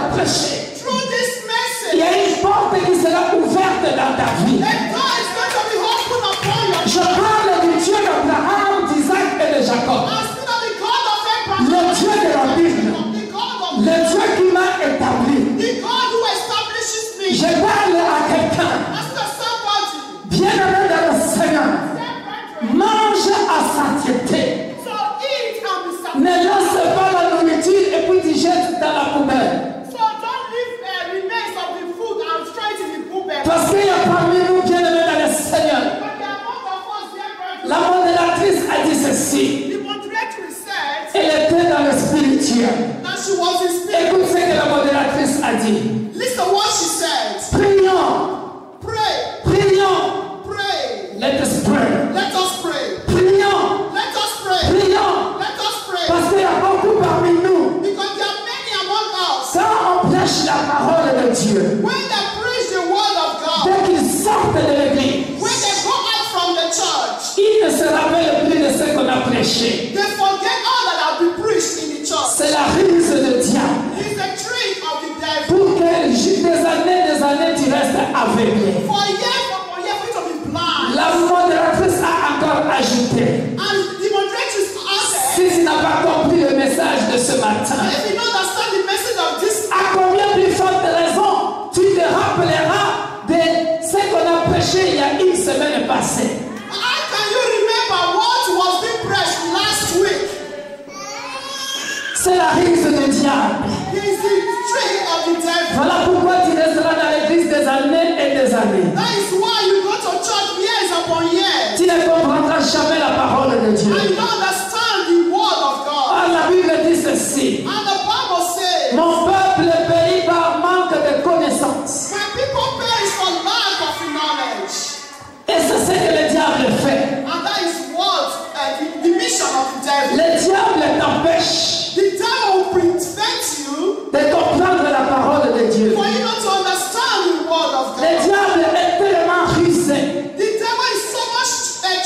a prêché, through this il y message, a une porte qui sera ouverte dans ta vie. a door is going to be opened upon your Je parle du Dieu d'Abraham, d'Isaac et de Jacob. I speak of the God of Abraham, Le Dieu de la Bible. the God of Le Dieu qui m'a établi. the God who establishes me. Je parle à quelqu'un. As to somebody, Bien-aimé dans le Seigneur. step brethren, Mange à satiété. so eat and be satisfied. Ne laisse pas la nourriture et puis tu jettes dans la poubelle. So don't leave remains of the food and straight in the poubelle. Parce qu'il y a parmi nous, bien-aimés dans le Seigneur, But the amount of us, dear brethren, la modératrice a dit ceci. the moderator said Elle était dans le spirituel. that she was in spirit. Écoute ce que la modératrice a dit. Listen what she said. Prions, Pray, prions. pray. Let us pray. Let us pray. Prions, Let us pray. prions. Let us pray. Parce qu'il y a beaucoup parmi nous. Because there are many among us. Quand on prêche la parole de Dieu, When they preach the word of God, dès qu'ils sortent de l'église, when they go out from the church, ils ne se rappellent plus de ce qu'on a prêché. they forget all that have been preached in the church. C'est la ruse de diable. It's the trick of the devil. Pour que des années, tu restes aveuglé. For years upon years, for you to be blind. La modératrice a encore ajouté. And the moderator asked, Si tu n'as pas compris le message de ce matin, if you don't understand the message of this, à combien plus forte raison tu te rappelleras de ce qu'on a prêché il y a une semaine passée? how can you remember what was being preached last week? C'est la ruse du diable. It's the trick of the devil. Voilà pourquoi tu resteras dans l'église des années et des années. That is why you go to church years upon years. Tu ne comprendras jamais la parole de Dieu. And you don't understand the word of God. Ah, la Bible dit ceci. And the Bible says, Mon peuple périt par manque de connaissance. when people perish for lack of knowledge, Et c'est ce que le diable fait. and that is what the mission of the devil. Le diable t'empêche The devil will prevent you de comprendre la parole de Dieu. for you not to understand the word of Le God. diable est tellement rusé The devil is so much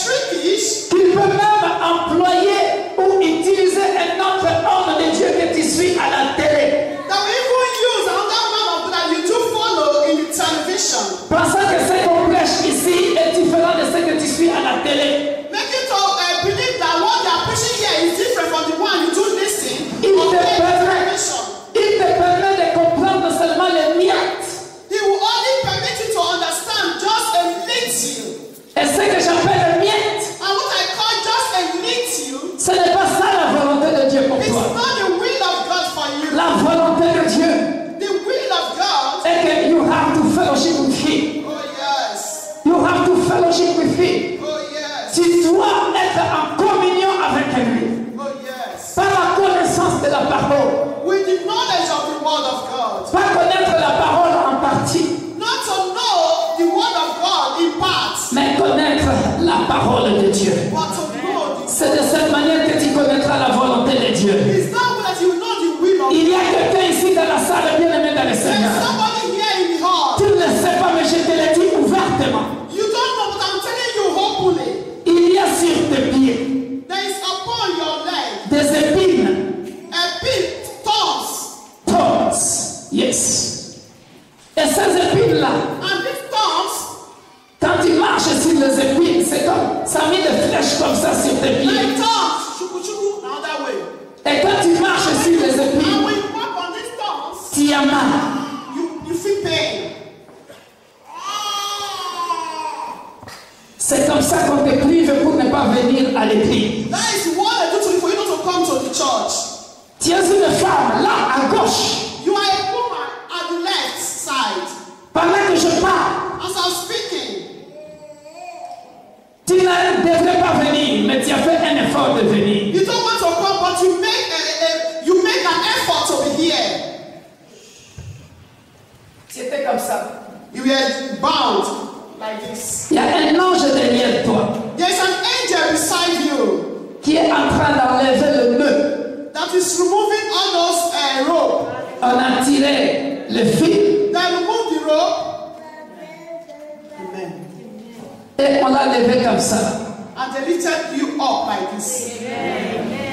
trickish qu'il peut même employer ou utiliser un autre homme de Dieu que tu suis à la télé. that we even use another man of God that you do follow in the television. Pensant que ce qu'on prêche ici est différent de ce que tu suis à la télé. Make you to believe that what they are preaching here is different from the one you do listen Il on te permet, television. il te permet de comprendre seulement les miettes. He will only permit you to understand just a little. Et ce que j'appelle miettes, And what I call just a little, ce n'est pas ça la volonté de Dieu pour it's toi. not the will of God for you. La volonté de Dieu The will of God, est que you have to fellowship with Him. oh yes, You have to fellowship with Him. oh yes, Tu dois être en communion avec lui. oh yes. Par la connaissance de la parole. With the knowledge of the word of God. Pas connaître la parole en partie, Not to know the word of God in parts, mais connaître la parole de Dieu. but to know the C'est de cette manière que tu connaîtras la volonté de Dieu. It's not that you know the will of Il y God. a quelqu'un ici dans la salle, bien aimé dans le There's Seigneur. somebody here in the hall. Tu ne le sais pas, mais je te le dis ouvertement. You don't know, but I'm telling you openly. Il y a sur tes pieds There is upon your leg des épines. a big thorns. Thorns. Yes. Et ces épines-là, And these thorns, quand tu marches sur les épines, c'est comme ça a mis des flèches comme ça sur tes pieds. like thorns, shuku shuku, another way. Et quand tu marches sur les And épines, when you walk on these thorns, tu as mal. you feel pain. C'est comme ça qu'on te prive pour ne pas venir à l'église. That is what they do to you for you not to come to the church. Tu es une femme là à gauche. You are a woman at the left side. Pendant que je parle, As I'm speaking, tu ne devrais pas venir, mais tu as fait un effort de venir. you don't want to come, but you make an effort to be here. C'était comme ça. You were bound like this. Il y a un ange derrière toi There's an angel beside you qui est en train d'enlever le nœud. that is removing all those rope. On a tiré le fil They remove the rope. Amen. et on l'a levé comme ça. And they lifted you up like this.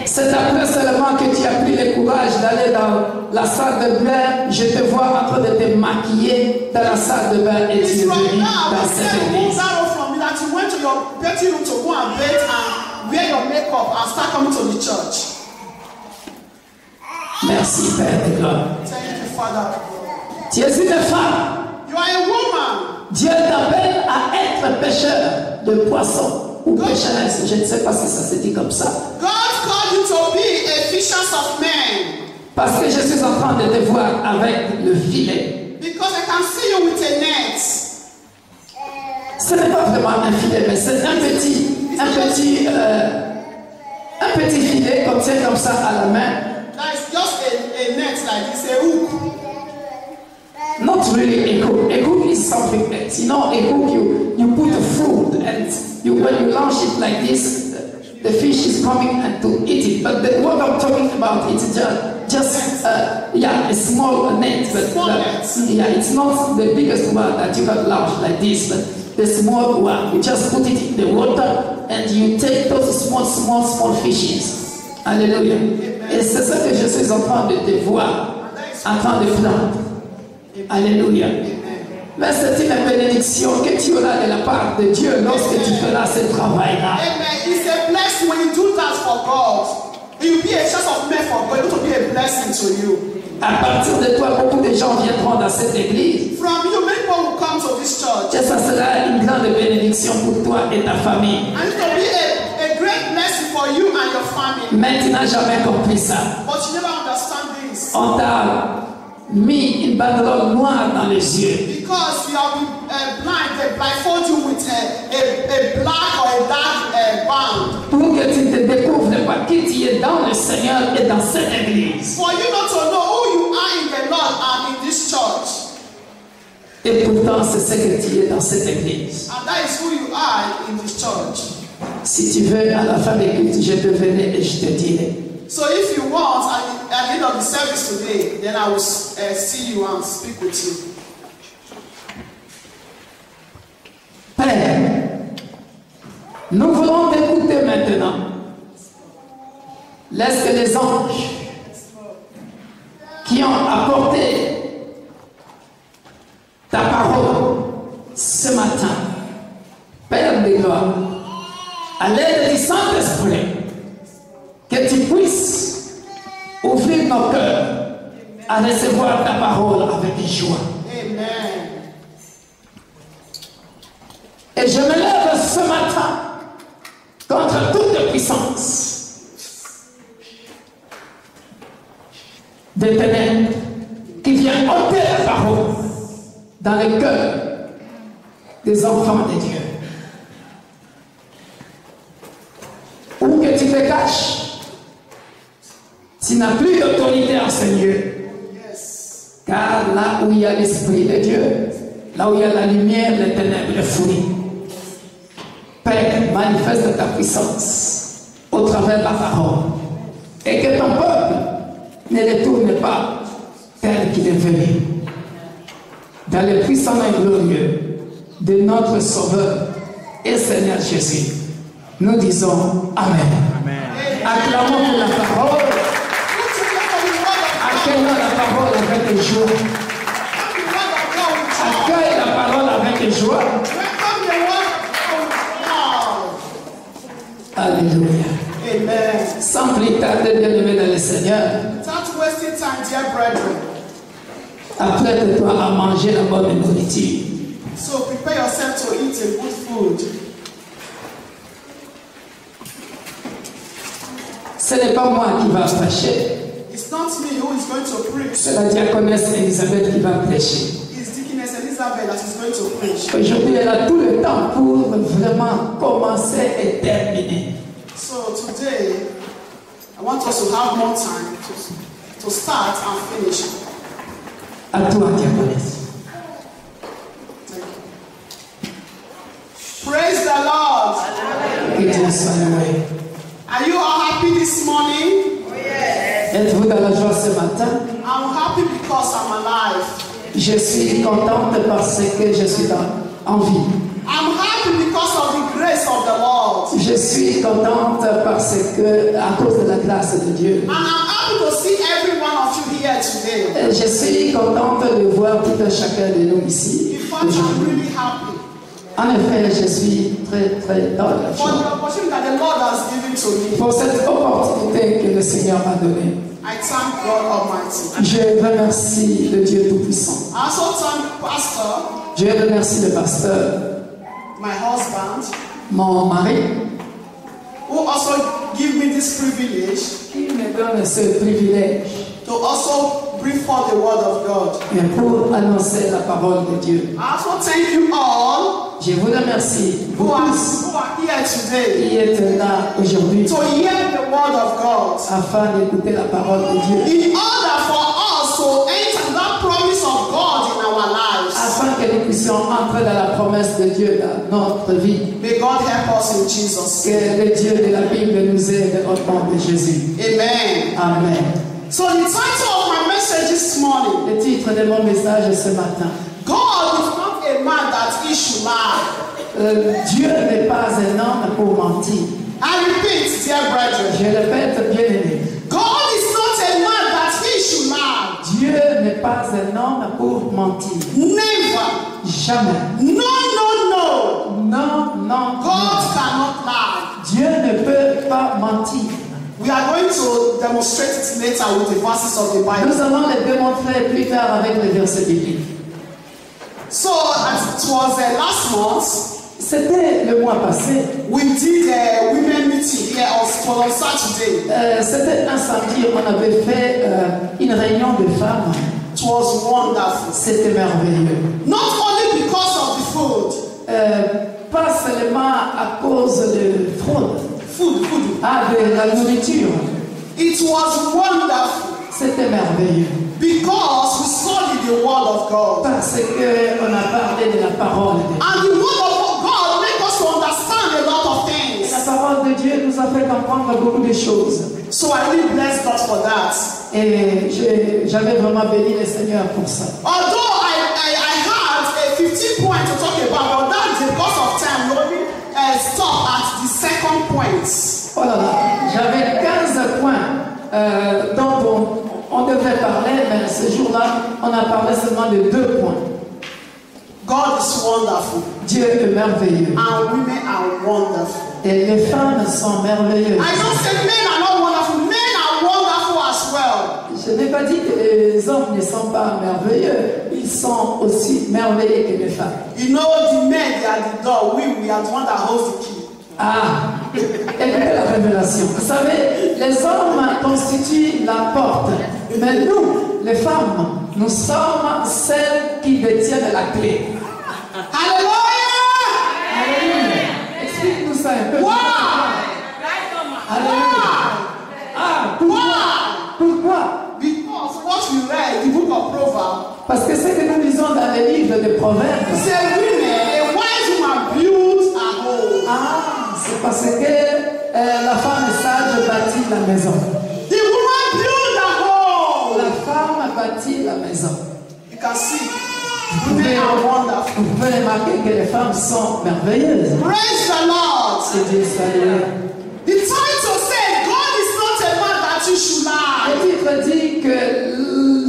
C'est après seulement que tu as pris le courage d'aller dans la salle de bain. Je te vois en train de te maquiller dans la salle de bain et tu es venu dans cette église. That you went to your bathing room to go and bathe and wear your makeup and start coming to the church. Merci Père de gloire. Thank you, Father. Tu es une femme. You are a woman. Dieu t'appelle à être pêcheur de poissons ou pêcheresse. Je ne sais pas si ça se dit comme ça. God called you to be a fisher of men. Parce que je suis en train de te voir avec le filet. Because I can see you with a net. Ce n'est pas vraiment un filet, mais c'est un petit filet comme ça à la main. That is just a net like this, a hook. Not really a hook. A hook is something else. You know, a hook you put the food and when you launch it like this, the fish is coming and to eat it. But what I'm talking about is just a small net. Yeah, it's not the biggest one that you can launch like this, but the small one. You just put it in the water and you take those small fishes. Alléluia. Et c'est ça que je suis en train de te voir, en train de prendre. Alléluia. Mais c'est une bénédiction que tu auras de la part de Dieu lorsque tu feras ce travail-là. Amen. It's a blessing when you do that for God. You'll be a church of men for God. It will be a blessing to you. À partir de toi, beaucoup de gens viendront dans cette église. From you, many people will come to this church. Et ça sera une grande bénédiction pour toi et ta famille. And it will be a great blessing for you and your family. Mais tu n'as jamais compris ça. But you never understand this. On t'a mis une banderole noire dans les yeux. Because you have been blind, they blindfold you with a black or a dark band. Pour que tu ne te découvres pas qui tu es dans le Seigneur et dans cette église. For you not to know who you are in the Lord and in this church. Et pourtant, c'est ce que tu es dans cette église. And that is who you are in this church. Si tu veux, à la fin des cultes, je te verrai et je te dirai. So if you want, at the end of the service today, then I will see you and speak with you. Père, nous voulons t'écouter maintenant. Laisse que les anges qui ont apporté ta parole ce matin, Père de gloire, à l'aide du Saint-Esprit, que tu puisses ouvrir nos cœurs à recevoir ta parole avec joie. Amen. Et je me lève ce matin contre toute puissance des ténèbres qui vient ôter la parole dans le cœur des enfants de Dieu. Où que tu te caches, tu n'as plus d'autorité en ce lieu. Car là où il y a l'Esprit de Dieu, là où il y a la lumière, les ténèbres fuient. Père, manifeste ta puissance au travers de la parole. Et que ton peuple ne retourne pas tel qu'il est venu. Dans le puissant et glorieux de notre Sauveur et Seigneur Jésus, nous disons Amen. Amen. Acclamons pour la parole. Accueillons la parole avec joie. Accueille la parole avec joie. Alléluia. Amen. Sans plus tarder, bien-aimé dans le Seigneur, Without wasting time, dear brethren. apprête-toi à manger la bonne nourriture. So prepare yourself to eat a good food. Ce n'est pas moi qui va prêcher, It's not me who is going to preach. c'est la diaconesse Elisabeth qui va prêcher. It's Deaconess Elizabeth that is going to preach. Aujourd'hui, elle a tout le temps pour vraiment commencer et terminer. So today, I want us to have more time to start and finish. À toi, diaconesse. Praise the Lord. Que Dieu soit loué. Are you all happy this morning? Êtes-vous dans la joie ce matin? I'm happy because I'm alive. Je suis contente parce que je suis en vie. I'm happy because of the grace of the Lord. Je suis contente parce que, à cause de la grâce de Dieu. And I'm happy to see every one of you here today. Je suis contente de voir tout un chacun de nous ici. In fact, I'm really happy En effet, je suis très dans la for joie. the opportunity that the Lord has given to me. Pour cette opportunité que le Seigneur m'a donnée. I thank God Almighty. Je remercie le Dieu Tout-Puissant. I also thank Pastor, Je remercie le pasteur, my husband, mon mari, who also give me this privilege qui me donne ce privilège to also bring forth the word of God. pour annoncer la parole de Dieu. I also thank you all Je vous remercie, vous who are tous, here today qui êtes là aujourd'hui to hear the word of God, afin d'écouter la parole de Dieu, in order for us to enter that promise of God in our lives. afin que nous puissions entrer dans la promesse de Dieu dans notre vie. May God help us in Jesus' name. Que le Dieu de la Bible nous aide au nom de Jésus. Amen. Amen. So the title of my message this morning, Le titre de mon message ce matin. God is not a man that he should lie. Dieu n'est pas un homme pour mentir. I repeat, dear brethren, Je répète, bien-aimé. God is not a man that he should lie. Dieu n'est pas un homme pour mentir. Never. Jamais. No, no, no. Non. God cannot lie. Dieu ne peut pas mentir. We are going to demonstrate it later with the verses of the Bible. Nous allons le démontrer plus tard avec les versets bibliques. So, as it was last month, C'était le mois passé. we did a women meeting here on Saturday. C'était un samedi, on avait fait une réunion de femmes. It was wonderful. C'était merveilleux. Not only because of the food. Pas seulement à cause de fraude, Food. de la nourriture. It was wonderful C'était merveilleux. because we studied the word of God. Parce qu'on a parlé de la parole de Dieu. And the word of God makes us to understand a lot of things. La parole de Dieu nous a fait comprendre beaucoup de choses. So I really bless God for that. Et j'avais vraiment béni le Seigneur pour ça. Although I had a 15 point to talk about, but that's because of time. We only stop at the second point. Oh là là, j'avais 15 points dont on devrait parler, mais ce jour-là, on a parlé seulement de 2 points. God is wonderful. Dieu est merveilleux. And women are wonderful. Et les femmes sont merveilleuses. I don't say men are not wonderful. Men are wonderful as well. Je n'ai pas dit que les hommes ne sont pas merveilleux. Ils sont aussi merveilleux que les femmes. You know, the men, they are the door. We are the one that holds the key. Ah, écoutez la révélation. Vous savez, les hommes constituent la porte. Mais nous, les femmes, nous sommes celles qui détiennent la clé. Hallelujah! Alléluia. Explique-nous ça un peu. Why? Alléluia. Pourquoi? Because what we read, the book of Proverbs, Parce que ce que nous lisons dans les livres de Proverbes, say women, a wise woman builds a home. c'est parce que la femme sage bâtit la maison. The woman builds a home. La femme bâtit la maison. You can see, women are wonderful. Vous pouvez remarquer que les femmes sont merveilleuses. Praise the Lord. C'est Dieu, salut. The title said, God is not a man that you should lie. Le titre dit que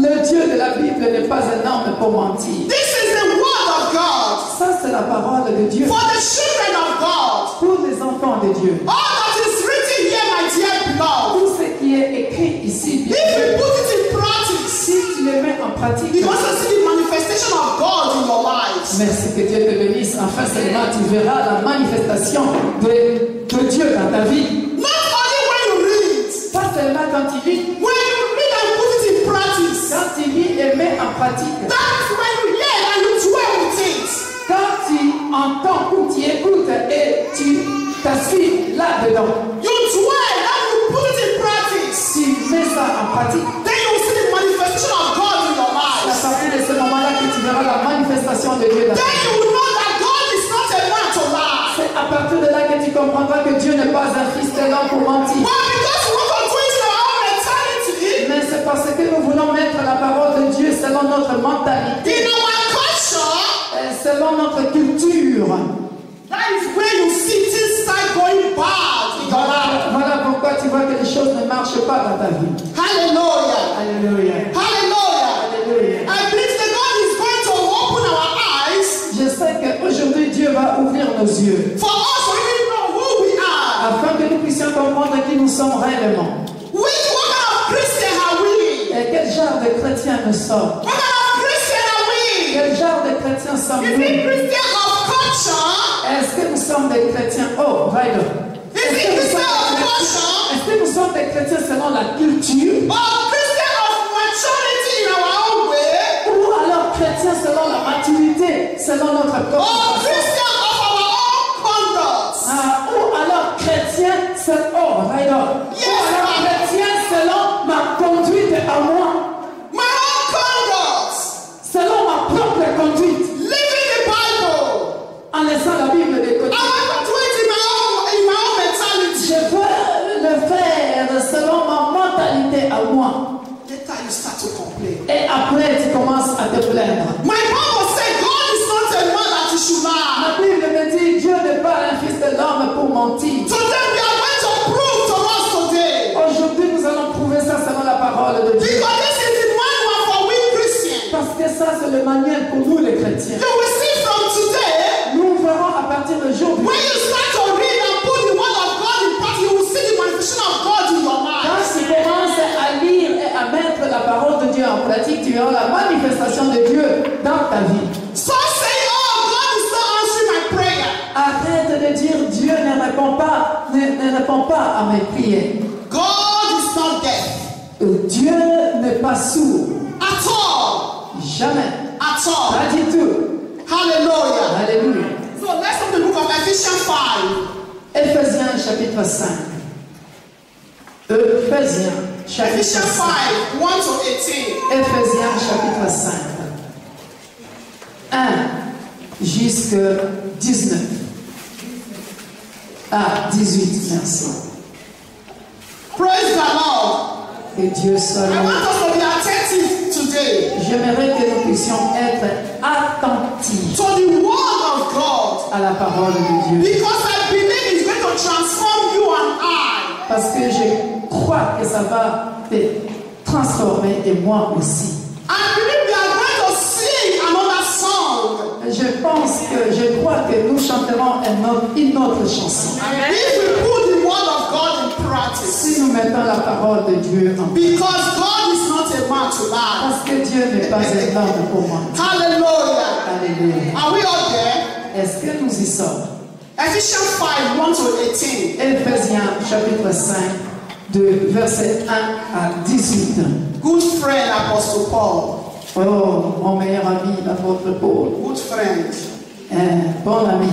le Dieu de la Bible n'est pas un homme pour mentir. This is the word of God Ça, c'est la parole de Dieu for the children of God. pour les enfants de Dieu. All that is written here, my dear beloved, Tout ce qui est écrit ici, bien if sûr, you put it in practice, si tu le mets en pratique, you also see the manifestation of God in your lives. merci que Dieu te bénisse. Enfin, seulement tu verras la manifestation de Dieu dans ta vie. Not only when you read, Pas seulement quand tu lis, when you read and put it in practice, quand tu lis et mets en pratique. that's when you hear and you dwell with it. Quand tu entends ou tu écoutes et tu t'assis là-dedans, You dwell and you put it in practice. tu mets ça en pratique. Then you will see the manifestation of God in your C'est à lives. partir de ce moment-là que tu verras la manifestation de Dieu dans ta Then vie. you will know that God is not a man to lie. C'est à partir de là que tu comprendras que Dieu n'est pas un fils de l'homme pour mentir. But because we want to do it in our own mentality, Mais c'est parce que nous voulons mettre la parole de Dieu selon notre mentalité, in our culture, selon notre culture. that is where you see things start going bad vois que les choses ne marchent pas dans ta vie. Hallelujah. Alléluia. Hallelujah. Alléluia. I believe that God is going to open our eyes Je sais qu'aujourd'hui Dieu va ouvrir nos yeux for us to really know who we are. afin que nous puissions comprendre qui nous sommes réellement. What kind of Christian are we? Et quel genre de chrétiens nous sommes? What kind of Christian are we? Quel genre de chrétiens Is it sommes-nous? Christian of culture? Est-ce que nous sommes des chrétiens? Oh, right. Is it Christian of culture? Est-ce que nous sommes des chrétiens selon la culture? Or Christian of maturity in our own way? Ou alors chrétiens selon la maturité, selon notre Or propre Christian of our own conduct? ou alors chrétien selon, right. Yes, Ou alors ma'am. chrétien selon ma conduite à moi, My own conduct. selon ma propre conduite, Living the Bible. en laissant la Bible de côté. I want to do it in my own mentality. Je veux le faire selon ma mentalité à moi. Later you start to complain. Et après, tu commences à te plaindre. My Bible said God is not a man that he should lie. La Bible me dit, Dieu n'est pas un fils de l'homme pour mentir. Today we are going to prove to us today. Aujourd'hui, nous allons prouver ça selon la parole de Dieu. Because this is the manual for we Christians. Parce que ça, c'est le manuel pour nous, les chrétiens. You will see from today, Nous verrons à partir d'aujourd'hui. when you start to read and put the word of God in practice, you will see the manifestation of God in your Quand life. tu commences à lire et à mettre la parole de Dieu en pratique, tu verras la manifestation de Dieu dans ta vie. Stop saying, oh, God is not answering my prayer. Arrête de dire Dieu ne répond pas à mes prières. God is not deaf. Dieu n'est pas sourd. At all. Jamais. At all. Pas du tout. Hallelujah. Alléluia. So let's open the book of Ephesians 5. Éphésiens chapitre 5. Éphésiens chapitre Ephesians 5. 5, 1 to 18. Éphésiens chapitre 5. 1 jusqu'à 19. Ah, 18, merci. Praise the Lord. Que Dieu soit I loué. want us to be attentive today J'aimerais que nous puissions être attentifs to the word of God. à la parole de Dieu. Because I believe it's going to transform you and I. Parce que je crois que ça va te transformer et moi aussi. I believe we are going to sing another song. Je crois que nous chanterons une autre chanson. If we put the word of God in practice. Si nous mettons la parole de Dieu en pratique. Because God is not a man to lie. Parce que Dieu n'est pas un homme pour moi. Hallelujah. Alléluia. Are we all there? Est-ce que nous y sommes? Ephesians 5, 1 to 18. Éphésiens chapitre 5, de verset 1 à 18. Good friend, Apostle Paul. Oh, mon meilleur ami, l'apôtre Paul. Good friend. Un bon ami.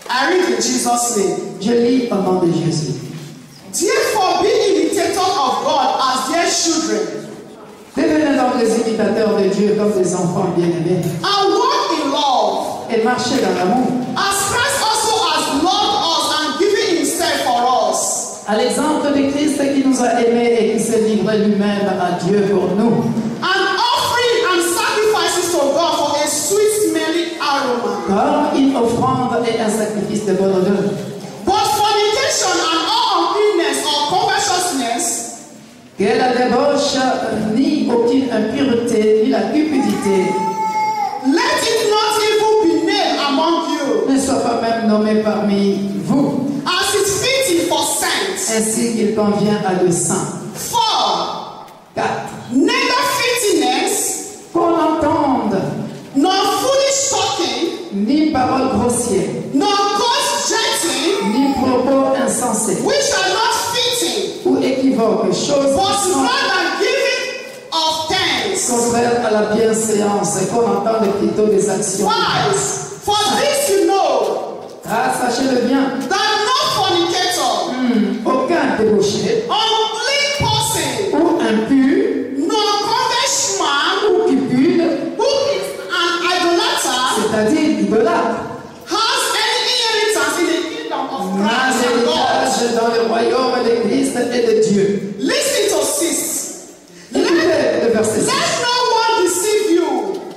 I read in Jesus' name. Je lis au nom de Jésus. Therefore, be imitators of God as dear children, Devenez donc les imitateurs de Dieu comme des enfants bien-aimés. and walk in love, Et marchez dans l'amour. as Christ also has loved us and given himself for us, À l'exemple de Christ qui nous a aimés et qui s'est livré lui-même à Dieu pour nous. an offering and sacrifices to God for a sweet smelling aroma. Comme une offrande et un sacrifice de bonne odeur. But fornication and all uncleanness or covetousness, Que la débauche, ni aucune impureté, ni la cupidité let it not even be named among you, ne soit pas même nommée parmi vous, as is fitting for saints. ainsi qu'il convient à le saint. 4. 4. Neither filthiness, Qu'on entende nor foolish talking, ni paroles grossières, nor coarse jesting, ni propos insensés which are not fitting, ou équivoques, choses but qui sont rather giving of thanks. contraires à la bienséance et qu'on entende plutôt des actions. 5. For this you know, Ah, sachez-le bien, that no fornicator, aucun débauché unclean person, ou impur nor covetous man, ou cupide, who is an idolater, c'est-à-dire idolâtre, has any inheritance in the kingdom of n'a Christ and God. l'héritage dans le royaume de Christ et de Dieu. Listen to 6. Écoutez le verset 6. Let no one deceive you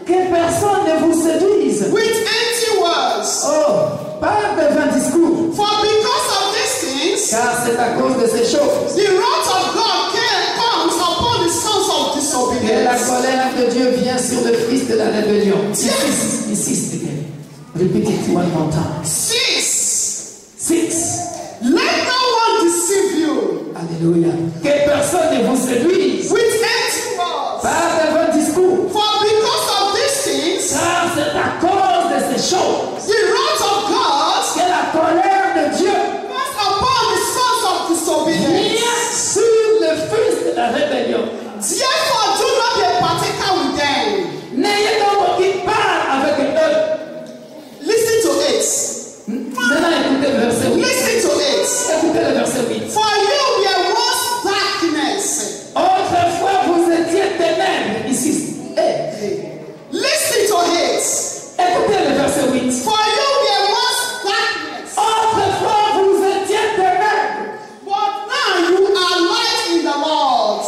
Que personne ne vous séduise. with empty words. Oh, pas de vains discours. For because of these things, Car c'est à cause de ces choses. The wrath of God comes upon the sons of Et la disobedience. colère de Dieu vient sur le fils de la rébellion. Insist again. Repeat it one more time. 6. Let no one deceive you Alléluia. Que personne ne vous séduise with empty words. par de vos discours. For because of these things, Car c'est à cause de ces choses the wrath of God que la colère de Dieu comes upon the sons of disobedience. vient sur le fils de la rébellion. Therefore, do not be a partaker with them. N'ayez donc aucune part avec eux. Listen to it. Maintenant, écoutez le verset 8. Listen to it. Écoutez le verset 8. For you were once darkness. Autrefois, vous étiez ténèbres. Ici. Listen to it. Écoutez le verset 8. For you were once darkness. Autrefois, vous étiez ténèbres. But now you are light in the Lord.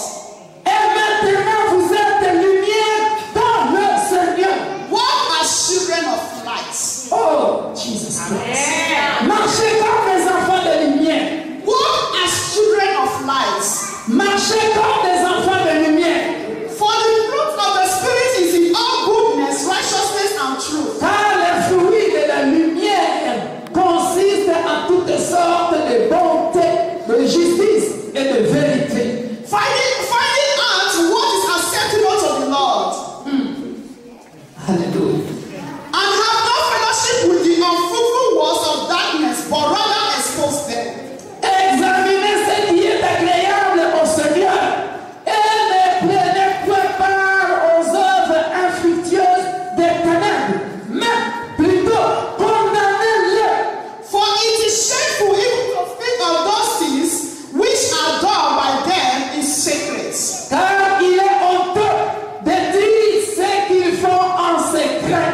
Et maintenant, vous êtes lumière dans le Seigneur. Walk as children of light. Oh, Jesus Christ. Marchez comme des enfants de lumière. Walk as children of light. Marchez comme des enfants de lumière. For the fruit of the Spirit is in all goodness, righteousness, and truth. Car les fruits de la lumière consistent en toutes sortes de bonté, de justice et de vérité. Finding out what is acceptable to the Lord. Alléluia. And have no fellowship with the unfruitful works of darkness, but rather expose them. Examinez ce qui est agréable au Seigneur et ne prenez point part aux œuvres infructueuses des ténèbres, mais plutôt condamnez-les. For it is shameful even to speak of those things which are done by them in secret. Car il est honteux de dire ce qu'ils font en secret.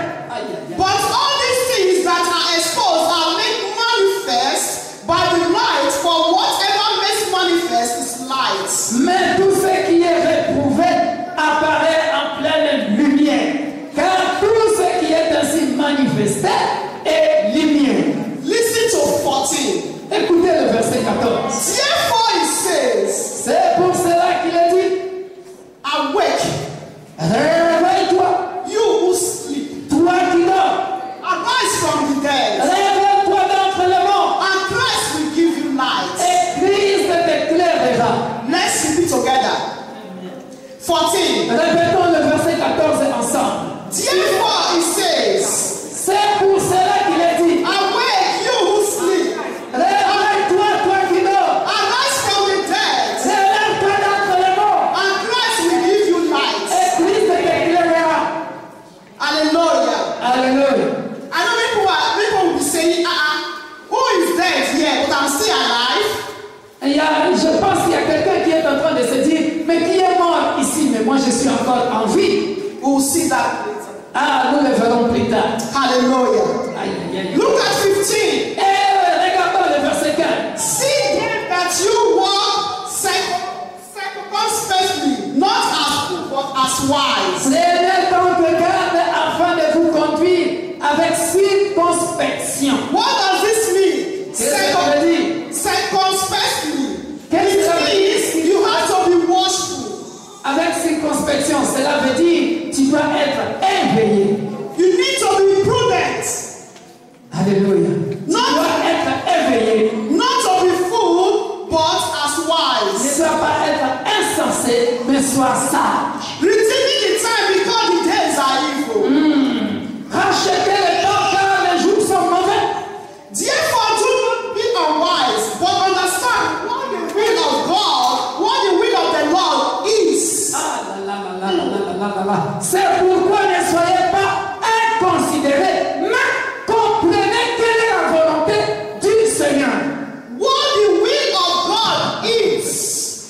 But all these things that are exposed are made manifest by the light, for whatever makes manifest is light. Mais tout ce qui est réprouvé apparaît en pleine lumière, car tout ce qui est ainsi manifesté est lumière. Listen to 14. Écoutez le verset 14. Therefore it says, C'est pour cela qu'il est dit, awake, réveille-toi, you who sleep, toi qui dors, arise from the dead, réveille-toi d'entre les morts, and Christ will give you light. et Christ t'éclairera. Let's repeat together. 14. Répétons le verset 14 ensemble. Therefore it says, C'est pour cela qu'il est dit, awake, you who sleep, réveille-toi, toi qui dors, arise from the dead, relève-toi d'entre les morts, and Christ will give you light. et Christ t'éclairera. Hallelujah. Alléluia. I know people will be saying, who is dead here, but I'm still alive? Je pense qu'il y a quelqu'un qui est en train de se dire, mais qui est mort ici, mais moi je suis encore en vie. We will see that later. Ah, nous le verrons plus tard. Hallelujah. Aïe, aïe, aïe. Look at 15. Et regardons le verset 15. See then that you walk circumspectly, not as fools, but as wise. Prenez donc garde afin de vous conduire avec circonspection. What does this mean? Qu'est-ce que ça veut dire? Circumspectly. Qu'est-ce que ça veut dire? It means you have to be watchful. Avec circonspection, cela veut dire tu dois être éveillé. You need to be prudent. Alléluia. Tu dois être éveillé. Not to be fool, but as Ne wise. dois pas être insensé, mais sois sage. Redeeming the time because the days are evil. Rachetez le temps car les jours sont mauvais. Therefore, do not be unwise, but understand what the will of God, what the will of the Lord is. Ah là là là là là là là là. C'est pourquoi ne soyez pas inconsidérés, mais comprenez quelle est la volonté du Seigneur. What the will of God is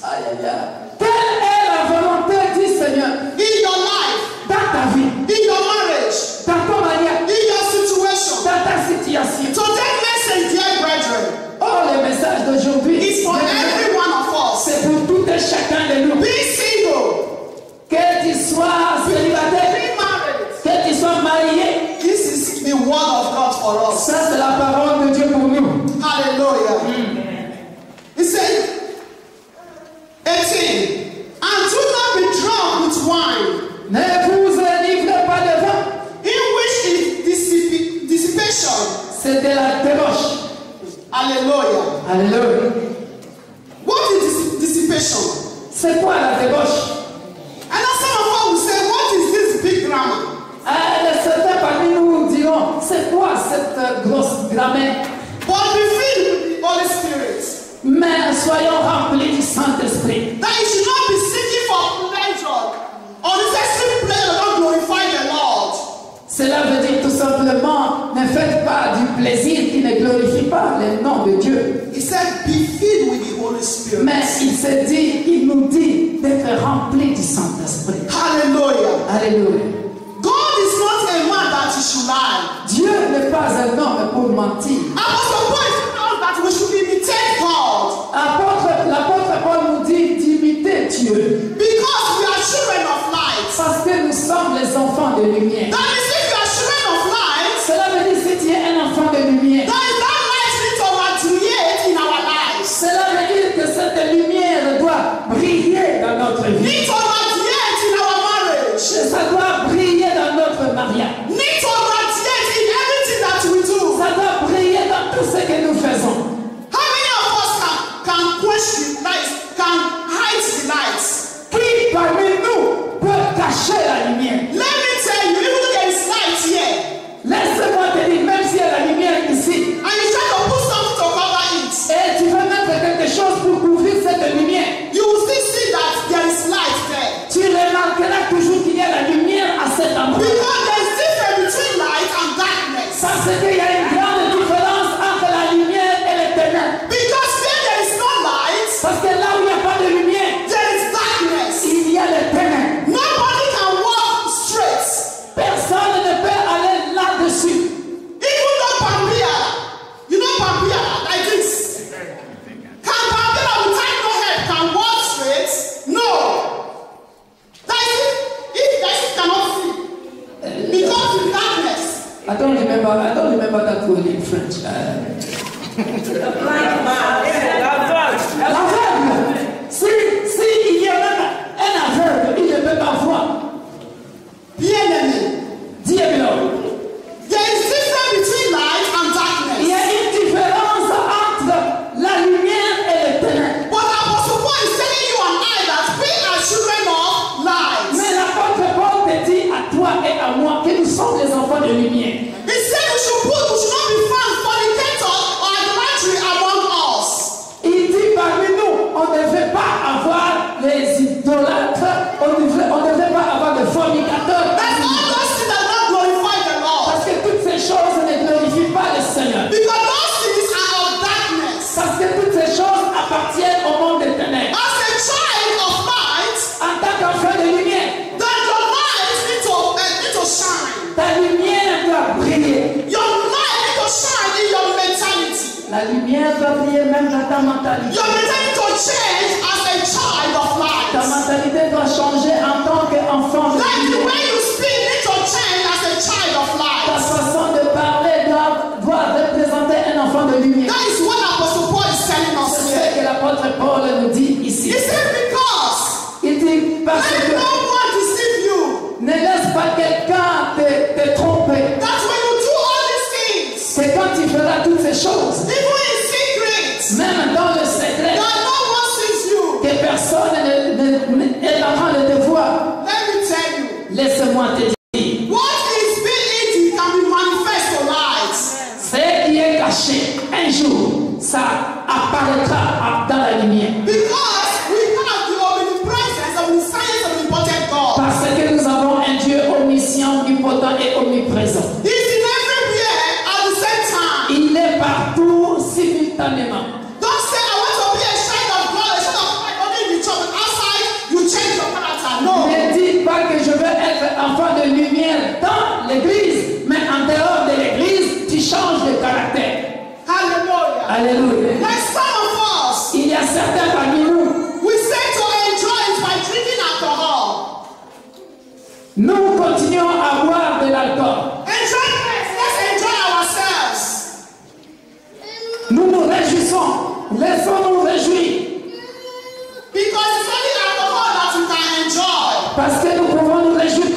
Aïe aïe aïe. Quelle est la volonté du Seigneur in your life, dans ta vie, in your marriage, dans ton mariage, in your situation. dans ta situation? Today's message, dear brethren, Oh, le message d'aujourd'hui, is for every one of us. c'est pour tout et chacun de nous. Be single, Que tu sois célibataire, be married. que tu sois marié, This is the word of God for us. ça c'est la parole de Dieu pour nous. Hallelujah. He said, Ne vous livrez pas de vin. In which is dissipation. C'est de la débauche. Hallelujah. Alléluia. What is dissipation? C'est quoi la débauche? And now some of us will say, what is this big grammar? Certains parmi nous diront, c'est quoi cette grosse grammaire? But be filled with the Holy Spirit. Mais soyons remplis du Saint-Esprit. That you should not be seeking for pleasure. Unnecessary pleasure will not glorify the Lord. Cela veut dire tout simplement, ne faites pas du plaisir qui ne glorifie pas le nom de Dieu. He said, be filled with the Holy Spirit. Mais il nous dit d'être remplis du Saint-Esprit. Hallelujah. Alléluia. God is not a man that he should lie. Dieu n'est pas un homme pour mentir. Apostle Paul is telling us that we should imitate God. L'apôtre Paul nous dit d'imiter Dieu. Because we are children of light. Parce que nous sommes les enfants de lumière. That means if you are children of light, Cela veut dire si tu es un enfant de lumière. that light needs to radiate in our lives. Cela veut dire que cette lumière doit briller dans notre vie. Need to radiate in our marriage. Ça doit briller dans notre mariage. Need to radiate in everything that we do. Ça doit briller dans tout ce que nous faisons. How many of us can quench the lights, can hide the lights? Qui parmi nous peut cacher la lumière? Let me tell you, even though there is light here, Laisse-moi te dire, même s'il y a la lumière ici, and you try to put something to cover it, et tu veux mettre quelque chose pour couvrir cette lumière, you will still see that there is light there. tu remarqueras toujours qu'il y a la lumière à cet endroit. Because there is difference between light and darkness. Parce qu'il y a une grande différence entre la lumière et les ténèbres. Because where there is no light, Parce que là où il n'y a pas de lumière, there is darkness. il y a les ténèbres. Nobody can walk straight. Personne ne peut aller là-dessus. Even though Pambia, you know Pambia like this. Can Pambia without no head can walk straight? No. That is if that cannot see. Because in darkness. I don't remember that word in French. L'aveugle. Si il y a un aveugle, il ne peut pas voir. Bien-aimé. Dis-le. There is difference between light and darkness. Il y a une différence entre la lumière et les ténèbres. But Apostle Paul is telling you and I that we are children of light. Mais l'apôtre Paul te dit à toi et à moi que nous sommes les enfants de lumière. He said we should not be found fornicators or idolatry among us. Il dit parmi nous, on ne devait pas avoir les idolâtres, on ne devait pas avoir de fornicateurs. That's all those things that don't glorify the Lord. Parce que toutes ces choses ne glorifient pas le Seigneur. Because those things are of darkness. Parce que toutes ces choses appartiennent au monde des ténèbres. As a child of light, En tant qu'enfant de lumière, then your light need to shine. ta lumière doit briller. Your light need to shine in your mentality. La lumière doit briller même dans ta mentalité. Your mentality to change as a child of light. Ta mentalité doit changer en tant qu'enfant de Like the lumière. way you speak need to change as a child of Ta light. façon de parler doit représenter un enfant de lumière. That is what Apostle Paul is telling us C'est ce here. que l'apôtre Paul nous dit ici. He said because Il dit parce let que no one deceive you. ne laisse pas quelqu'un te tromper. That when you do all these things, C'est quand tu feras toutes ces choses, even in secret, même dans le secret, that no one sees you. que personne n'est en train de te voir. Let me tell you, Laisse-moi te dire, what is being hidden can be manifest to light. ce qui est caché, un jour, ça apparaîtra dans la lumière. Because we have the omnipresence, omniscience, omnipotent God. Parce que nous avons un Dieu omniscient, omnipotent et omniprésent. He's in everywhere at the same time. Il est partout simultanément. Don't say, I want to be a child of God, a child of light, only in the church, but outside you change your character. No. Ne dis pas que je veux être enfant de lumière dans l'église, mais en dehors de l'église, tu changes de caractère. Hallelujah. Alléluia. Like some of us, Il y a certains parmi nous, we say to enjoy it by drinking alcohol. nous continuons à boire de l'alcool. Enjoyment, let's enjoy ourselves. Nous nous réjouissons. Laissons-nous réjouir. Because it's only alcohol that we can enjoy. Parce que nous pouvons nous réjouir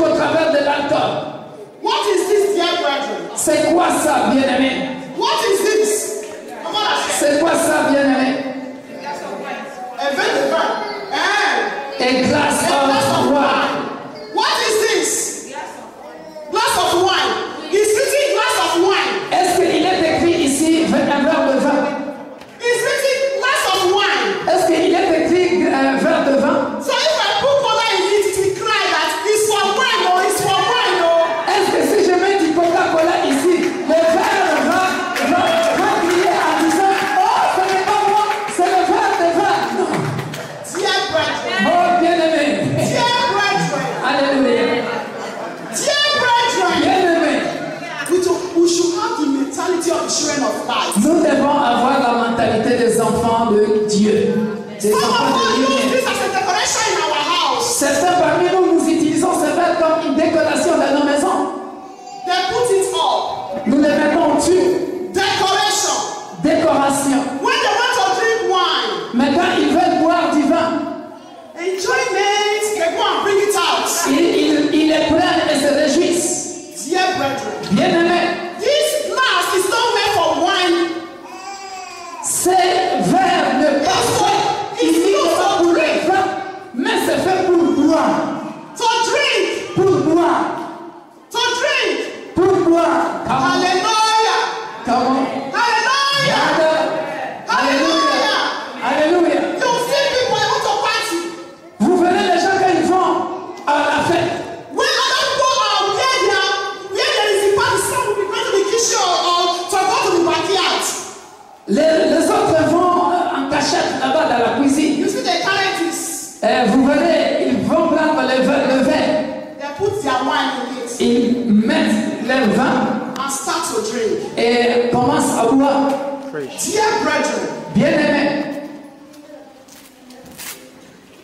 ils mettent leur vin and start to drink. et commencent à boire. Dear brethren, Bien-aimés,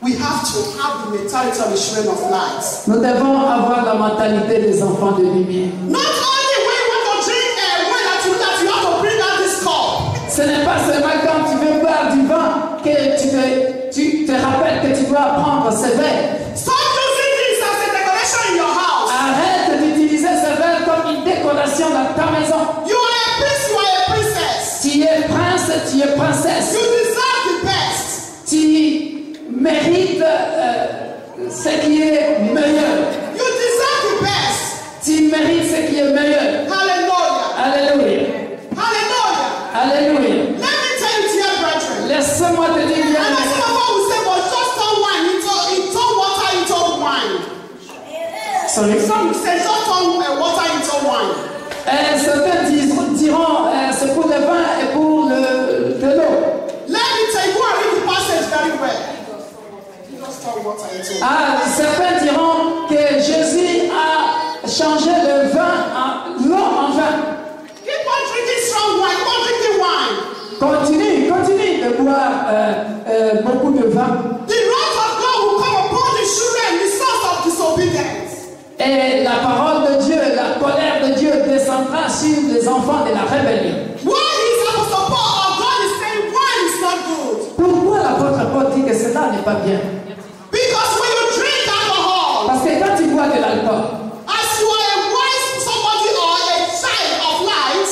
we have to have the mentality of the children of light. nous devons avoir la mentalité des enfants de lumière. Not only when you want to drink wine that you have to bring out this cup. Ce n'est pas seulement quand tu veux boire du vin que tu te rappelles que tu dois prendre ce verre. Stop using this as a decoration in your house. Arrête d'utiliser ce verre comme une décoration dans ta maison. You are a prince, you are a princess. Tu es prince, tu es princesse. You deserve the best. Tu mérites ce qui est meilleur. You deserve the best. Tu mérites ce qui est meilleur. Hallelujah. Alléluia. Hallelujah. Alléluia. Let me tell you, dear brethren. Laisse-moi te dire, I know bien-aimé. some of us will say, but just turn wine into water into wine. Sorry. Some say just turn water into wine. Certains diront ce pour le vin et pour de l'eau. Let me tell you, go and read the passage very well. Just turn water into wine. Certains diront que Jésus a changé le vin en l'eau en vin. Keep on drinking strong wine. Keep on drinking wine. Continue de boire beaucoup de vin. The wrath of God will come upon the children, the sons of disobedience. Et la parole de Dieu, la colère de Dieu descendra sur les enfants de la rébellion. Why is Apostle Paul or God is saying wine is not good? Pourquoi l'apôtre Paul dit que cela n'est pas bien? Because when you drink alcohol, Parce que quand tu bois de l'alcool, as you are a wise somebody or a child of light,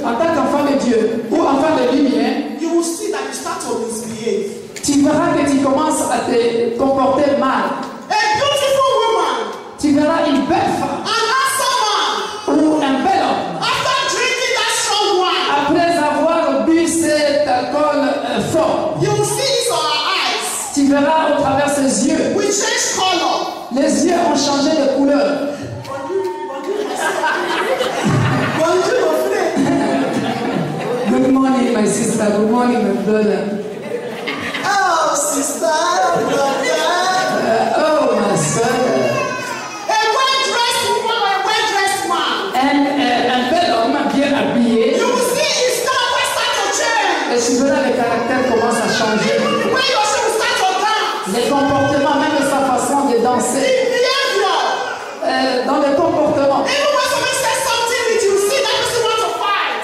en tant qu'enfant de Dieu, ou enfant de lumière, you will see that you start to misbehave. tu verras que tu commences à te comporter mal. A beautiful woman, Tu verras une belle femme an handsome man, ou un bel homme, after drinking that strong wine, après avoir bu cet alcool fort, you will see it on her eyes. tu verras au travers ses yeux. We change color. Les yeux ont changé de couleur. Bonjour, mon frère. Good morning, my sister. Good morning, my brother. Oh, sister, brother. Oh, my son. A well-dressed woman or a well-dressed man. Un bel homme bien habillé. You will see his character start to change. Et tu verras le caractère commence à changer. The way your shoe will start to dance. Les comportements, même sa façon de The danser. behavior. Dans le comportement. Even when somebody says something, you will see that person want to fight.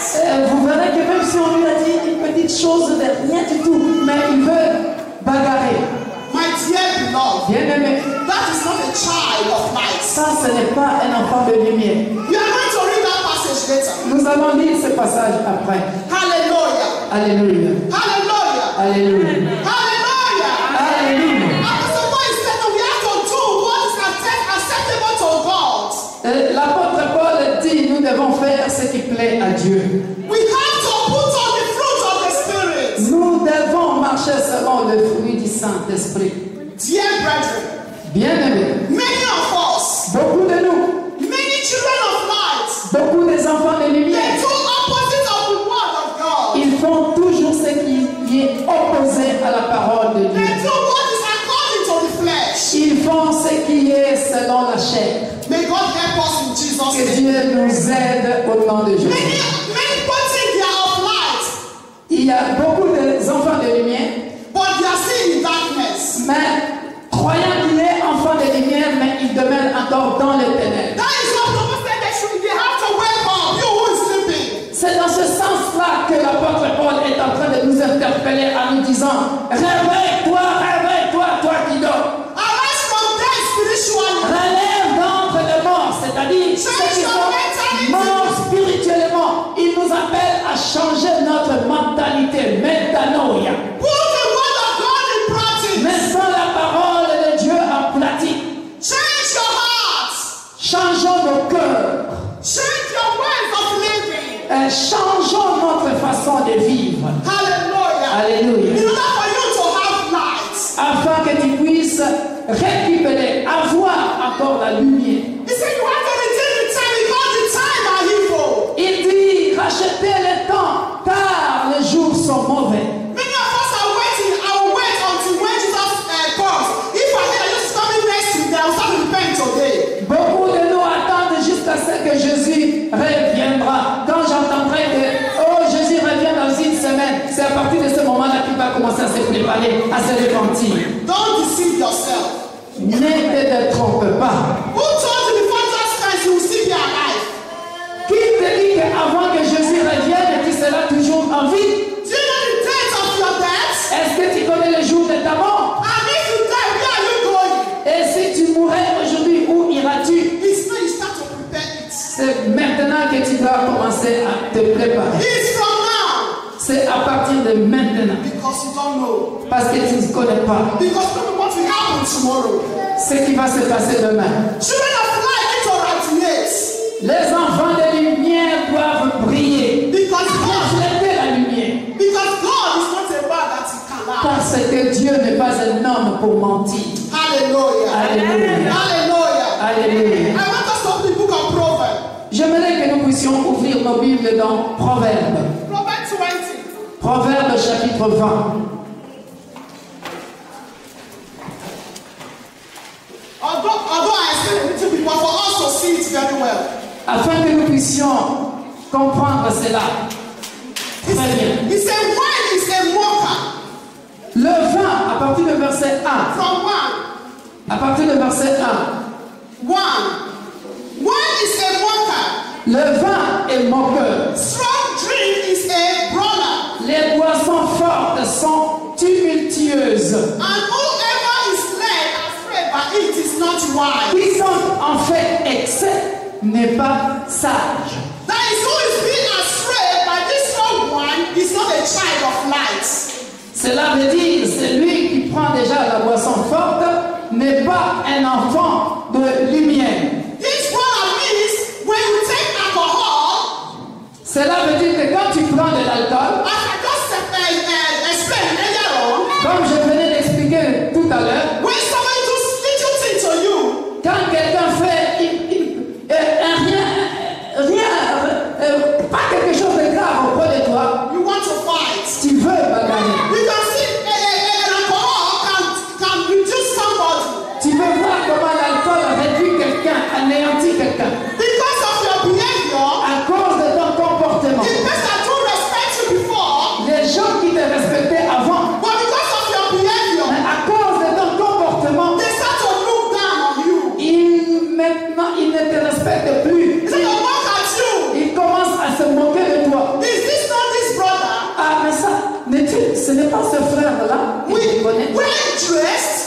Vous verrez que même si on lui a dit une petite chose de rien du tout, mais il veut bagarrer. My dear beloved, Bien aimé, that is not a child of light. ça ce n'est pas un enfant de lumière. We are going to read that passage later. Nous allons lire ce passage après. Hallelujah. Alléluia. Hallelujah. Alléluia. Hallelujah. Alléluia. Apostle Paul is saying that we have to do what is acceptable to God. L'apôtre Paul dit, nous devons faire ce qui plaît à Dieu. We have to put on the fruit of the Spirit. Nous devons marcher selon le fruit du Saint-Esprit. Dear brethren, Bien-aimés, many of us, beaucoup de nous, many children of light, beaucoup des enfants de they lumière, do opposite of the word of God. ils font toujours ce qui est opposé à la parole de Dieu. They do what is according to the flesh. Ils font ce qui est selon la chair. May God help us in Jesus' Que name. Dieu nous aide au nom de Jésus. Many people think they are of light, Il y a beaucoup d'enfants de lumière, but they are still in darkness. mais croyant qu'il est enfant de lumière, mais il demeure encore dans les ténèbres. That is what the Bible said they have to wake up. You who is sleeping. C'est dans ce sens-là que l'apôtre Paul est en train de nous interpeller en nous disant: réveille-toi, toi qui dors. Arise from death spiritually. Relève d'entre les morts, c'est-à-dire ceux qui sont morts spirituellement. Il nous appelle à changer notre mentalité, métanoïa. Put the word of God in practice. Mettons la parole de Dieu en pratique. Change your heart. Changeons nos cœurs. Change your ways of living. Changeons notre façon de vivre. Hallelujah. Alléluia. In order for you to have light. Afin que tu puisses récupérer, avoir encore la lumière. He said you have to redeem the time because the time are evil. Il dit: rachetez le temps, car les jours sont mauvais. Many of us are waiting. I will wait until when Jesus comes. If I hear Jesus coming next week, then I will start to repent préparer à se repentir. Don't deceive yourself. Ne te trompe pas. Who told you before Jesus Christ you will still be alive? Qui te dit qu'avant que Jésus revienne, tu seras toujours en vie? Do you know the date of your death? Est-ce que tu connais le jour de ta mort? And if you die, where are you going? Et si tu mourrais aujourd'hui, où iras-tu? It's when you start to prepare it. C'est maintenant que tu dois commencer à te préparer. It's from now. C'est à partir de maintenant. Because you don't know. Parce que tu ne connais pas Because you don't know what will happen tomorrow. ce qui va se passer demain. Children of light need to radiate. Les enfants de lumière doivent briller. Because Refléter la lumière. God is not a man that he can lie. Parce que Dieu n'est pas un homme pour mentir. Hallelujah. Alléluia. Hallelujah. Alléluia. I want us to open the book of Proverbs. J'aimerais que nous puissions ouvrir nos Bibles dans Proverbes. Proverbs 20. Proverbes chapitre 20. Although I explain a little bit, but for us to see it very well. Afin que nous puissions comprendre cela. Très bien. He said, wine is a mocker. Le vin, à partir du verset 1. From one. À partir du verset 1. Wine is a mocker. Le vin est moqueur. Strong drink is a brawler. Les boissons fortes sont tumultueuses. And whoever is led astray by it is not wise. Qui sont en fait excès n'est pas sage. That is who is being astray by this strong wine is not a child of light. Cela veut dire celui qui prend déjà la boisson forte n'est pas un enfant de lumière. This brawler means when you take alcohol, Cela veut dire que quand tu prends de l'alcool, as I just explained earlier on, comme je venais d'expliquer tout à l'heure, when somebody does little thing to you, quand quelqu'un fait pas quelque chose de grave auprès de toi, you want to fight. tu veux bagarrer. You can see an alcohol can reduce somebody Tu veux voir comment l'alcool réduit quelqu'un, anéantit quelqu'un. because of your behavior. À cause de ton comportement. The person that don't respect you before, Les gens qui te respectaient avant, but because of your behavior, mais à cause de ton comportement, they start to look down on you. maintenant ils ne te respectent plus. They say, "Oh, look at you. Ils commencent à se moquer de toi. Is this not this brother? Ah, mais ça, ce n'est pas ce frère-là que tu connais, Well dressed.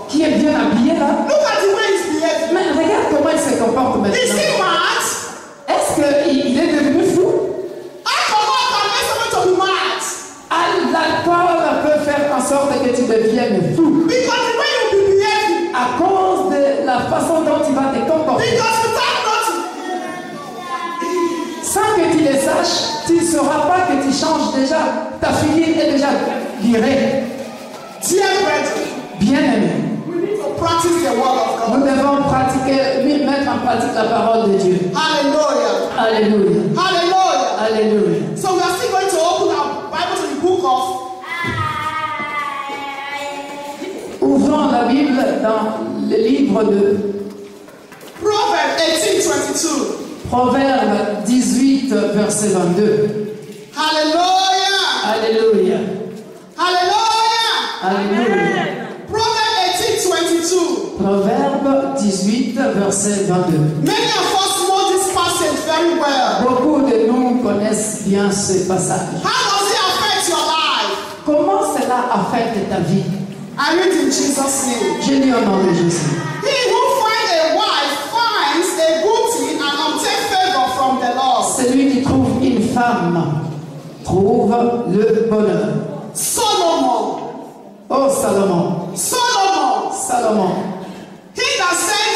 qui est bien habillé là. Look at the way he's behaving. Mais regarde comment il se comporte Is maintenant. he mad? Est-ce qu'il est devenu fou? Alcohol can make someone to be mad L'alcool peut faire en sorte que tu deviennes fou. because the way you be behaving, À cause de la façon dont tu vas te comporter. because without nothing, Sans que tu le saches, tu ne sauras pas que tu changes déjà. Ta figure est déjà virée. dear brethren, Bien aimé. we need to practice the word of Nous God. devons pratiquer, mettre en pratique la parole de Dieu. Hallelujah. Alléluia. Hallelujah. Alléluia. So we are still going to open our Bible to the book of Ouvrons la Bible dans le livre de Proverbs 18:22. Proverbes 18, verset 22. Hallelujah. Alléluia. Hallelujah. Alléluia. Proverbs 18:22. Proverbe 18, verset 22. Many of us know this passage very well. Beaucoup de nous connaissent bien ce passage. How does it affect your life? Comment cela affecte ta vie? I read in Jesus' name. Je lis au nom de Jésus. He who finds a wife finds a good thing and obtains favor from the Lord. Celui qui trouve une femme trouve le bonheur. Solomon. Oh Salomon, Solomon. Salomon, He that said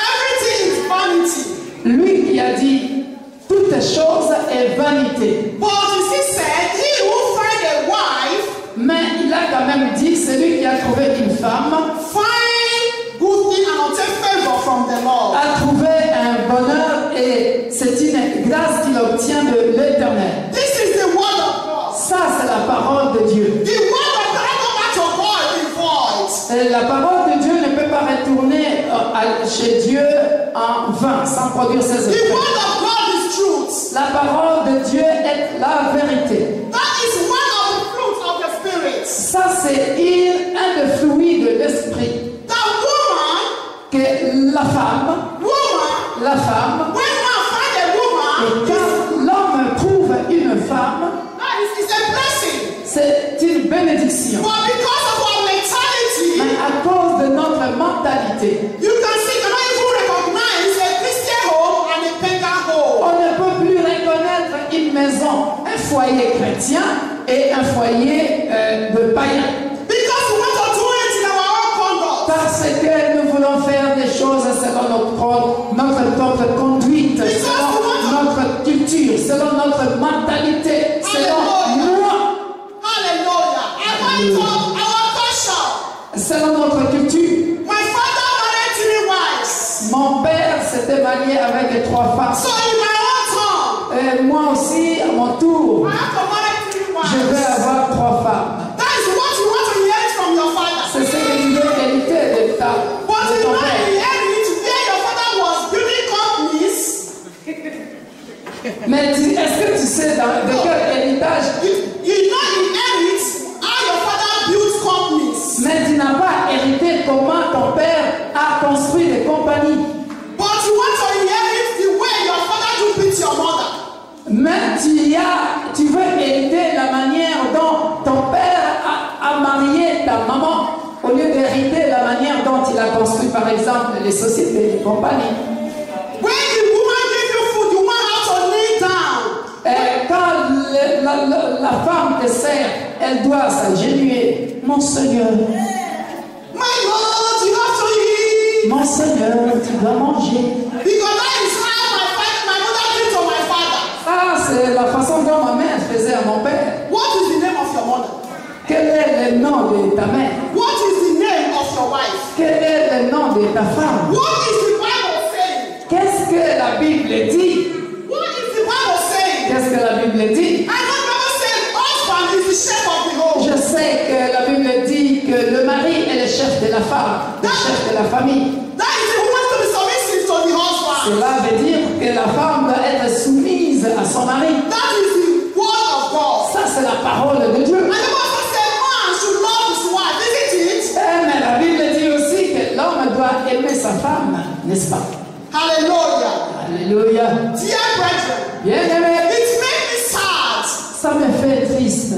everything is vanity. lui qui a dit toute chose est vanité. But he said, he who finds a wife Mais il a quand même dit celui qui a trouvé une femme find good thing and obtain favor from the Lord. a trouvé un bonheur et c'est une grâce qu'il obtient de l'Éternel. This is the word of God. Ça c'est la parole de Dieu. The word of God go back to God in void. Et la parole de Dieu ne peut pas retourner chez Dieu en vain sans produire ses The effets. word of God is truth. La parole de Dieu est la vérité. That is one of the fruits of the Spirit. Ça, c'est un des fruits de l'esprit. That woman, Que la femme, when man find a woman, et quand l'homme trouve une femme, it's a blessing. c'est une bénédiction. But because of our mentality, Mais à cause de notre mentalité, you can see, cannot even recognize a Christian home and a pagan home. on ne peut plus reconnaître une maison, un foyer chrétien et un foyer de païen. Because we want to do it in our own conduct. Parce que nous voulons faire des choses selon notre conduite, selon notre culture, selon notre mentalité, selon moi, Hallelujah. Our culture. selon notre culture. My father married 3 wives. Mon père s'était marié avec 3 femmes. So in my own tongue, Et moi aussi, à mon tour, I have to marry 3 je vais wives. avoir 3 femmes. That is what you want to hear from your father. C'est ce que tu veux hériter de But you ton know père. inherit where your father was building companies. Mais est-ce que tu sais de quel héritage? You not inherit how your father built companies. Mais tu n'as pas hérité comment ton père a construit des compagnies. But you want to inherit the way your father do beat your mother. Mais tu veux hériter la manière dont ton père a marié ta maman au lieu d'hériter la manière dont il a construit par exemple les sociétés, les compagnies. When the woman give you food, you want her to kneel down. Et quand la femme te sert, elle doit s'agenouiller. Mon Seigneur, My Lord, you have to eat. mon Seigneur, tu dois manger. Because that is how my mother did to my father. Ah, c'est la façon dont ma mère faisait à mon père. What is the name of your mother? Quel est le nom de ta mère? What is the name of your wife? Quel est le nom de ta femme? What is the Bible saying? Qu'est-ce que la Bible dit? What is the Bible saying? Qu'est-ce que la Bible dit? I know the Bible says husband is the chef of the home. Je sais que la Bible dit que le mari est le chef de la femme, le chef de la famille. That is the woman to be submissive to the husband. Cela veut dire que la femme doit être soumise à son mari. That is the word of God. Ça, c'est la parole de Dieu. And the Bible says man should love his wife, isn't it? Mais la Bible dit aussi que l'homme doit aimer sa femme, n'est-ce pas? Hallelujah. Alléluia. Dear brethren, Bien-aimé, it makes me sad ça me fait triste.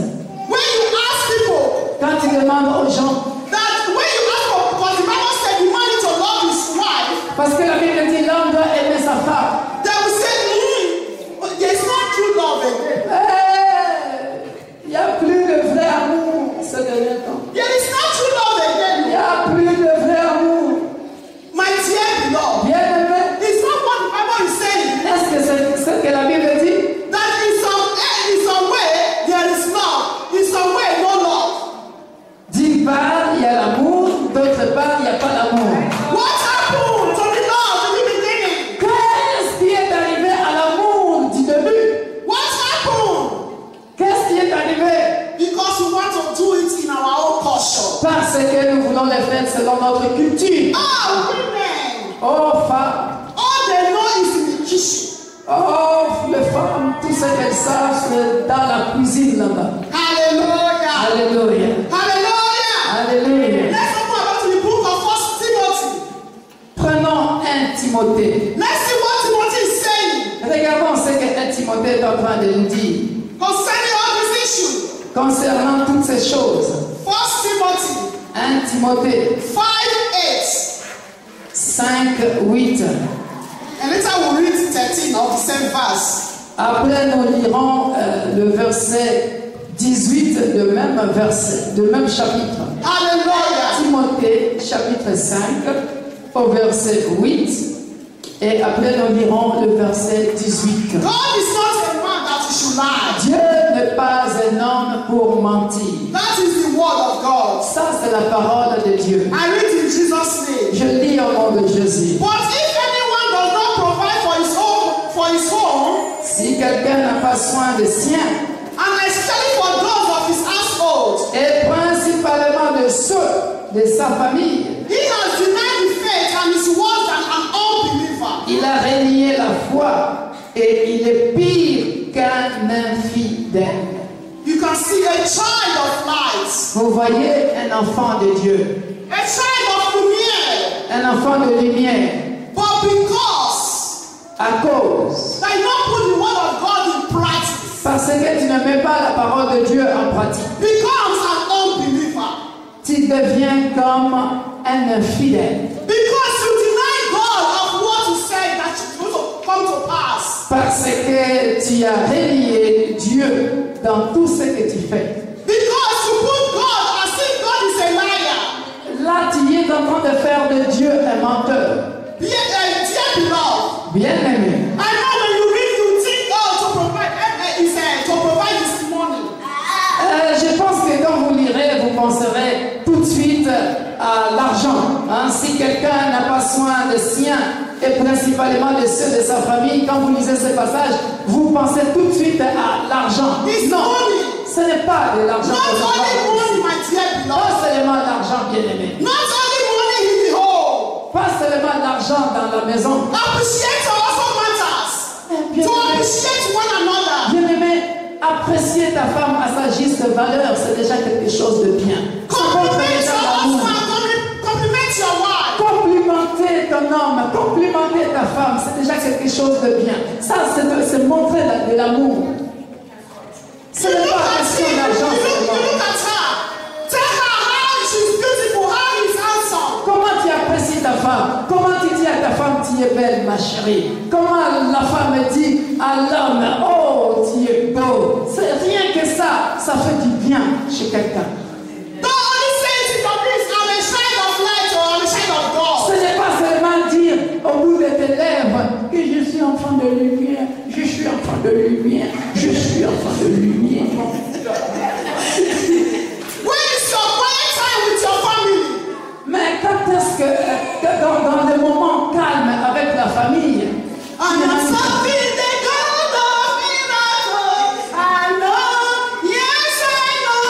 when you ask people Quand tu demandes aux gens, that when you ask for, because the Bible said the man need to love his wife, parce que la Bible dit l'homme doit aimer sa femme. they will say, there's not true love again. Il n'y a plus de vrai amour ce dernier temps. There is not true love Il again. n'y a plus de vrai amour. My dear beloved, Bien-aimé, it's not what the Bible is saying. est-ce que c'est ce que la Bible dit? That in some way there is love, in some way no love. D'une part, il y a l'amour, d'autre part, il n'y a pas l'amour. What happened to the love in the beginning? Qu'est-ce qui est arrivé à l'amour du début? What happened? Qu'est-ce qui est arrivé? Because we want to do it in our own culture. Parce que nous voulons le faire selon notre culture. Ah, women, Oh, femmes, all they know is in the kitchen. oh, les femmes, tout ce qu'elles savent, c'est dans la cuisine là-bas. Hallelujah. Alléluia. Hallelujah. Alléluia. Let's open about to the book of 1 Timothy. Prenons 1 Timothée. Let's see what Timothy is saying Regardons ce que 1 Timothée est en train de nous dire concerning all these issues. concernant toutes ces choses. 1 Timothy 1 Timothée 5:8. 5:8. And later we'll read 13 of the same verse. Après, nous lirons le verset 18 de même verset, de même chapitre. Hallelujah. Timothée, chapitre 5, au verset 8. Et après, nous lirons le verset 18. God is not a man that he should lie. Dieu n'est pas un homme pour mentir. That is the word of God. Ça, c'est la parole de Dieu. I read in Jesus' name. Je lis au nom de Jésus. But if anyone does not provide for his home, Si quelqu'un n'a pas soin des siens, and especially for those of his household, et principalement de ceux de sa famille, he has denied the faith and is worse than an unbeliever. il a renié la foi et il est pire qu'un infidèle. You can see a child of light Vous voyez un enfant de Dieu, a child of lumière. un enfant de lumière, But because à cause, that you don't put the word of God in practice, parce que tu ne mets pas la parole de Dieu en pratique, becomes an unbeliever. tu deviens comme un infidèle. Because you deny God of what you said that is going to come to pass. Parce que tu as relié Dieu dans tout ce que tu fais. Because you put God as if God is a liar. Là, tu es en train de faire de Dieu un menteur. Dear beloved, Bien-aimé. I know when you read, you think, oh, to provide this money. Je pense que quand vous lirez, vous penserez tout de suite à l'argent. Hein? Si quelqu'un n'a pas soin de sien, et principalement de ceux de sa famille, quand vous lisez ce passage, vous pensez tout de suite à l'argent. Non, ce n'est pas de l'argent. Not only money, my dear Pas beloved. seulement l'argent, bien-aimé. Not only money in the home. Pas seulement l'argent dans la maison. Appreciate also matters. To appreciate one another. Bien-aimé, apprécier ta femme à sa juste valeur, c'est déjà quelque chose de bien. Compliment your husband. Compliment your wife. Complimenter ton homme, complimenter ta femme, c'est déjà quelque chose de bien. Ça, c'est montrer de l'amour. Ce You n'est look pas at question him. d'argent. You look at her. Tell her how she's beautiful, how he's handsome. Comment tu apprécies ta femme? Comment tu dis à ta femme, tu es belle, ma chérie? Comment la femme dit à l'homme, oh, tu es beau? C'est rien que ça fait du bien chez quelqu'un. Don't only say it in your lips, I'm a child of light or I'm a child of God. Ce n'est pas seulement dire au bout de tes lèvres que je suis enfant de lumière, je suis enfant de lumière, je suis enfant de lumière. When is your quiet time with your family? Mais quand est-ce que dans des moments calmes avec la famille, I am serving the God of miracles. I know, yes I know.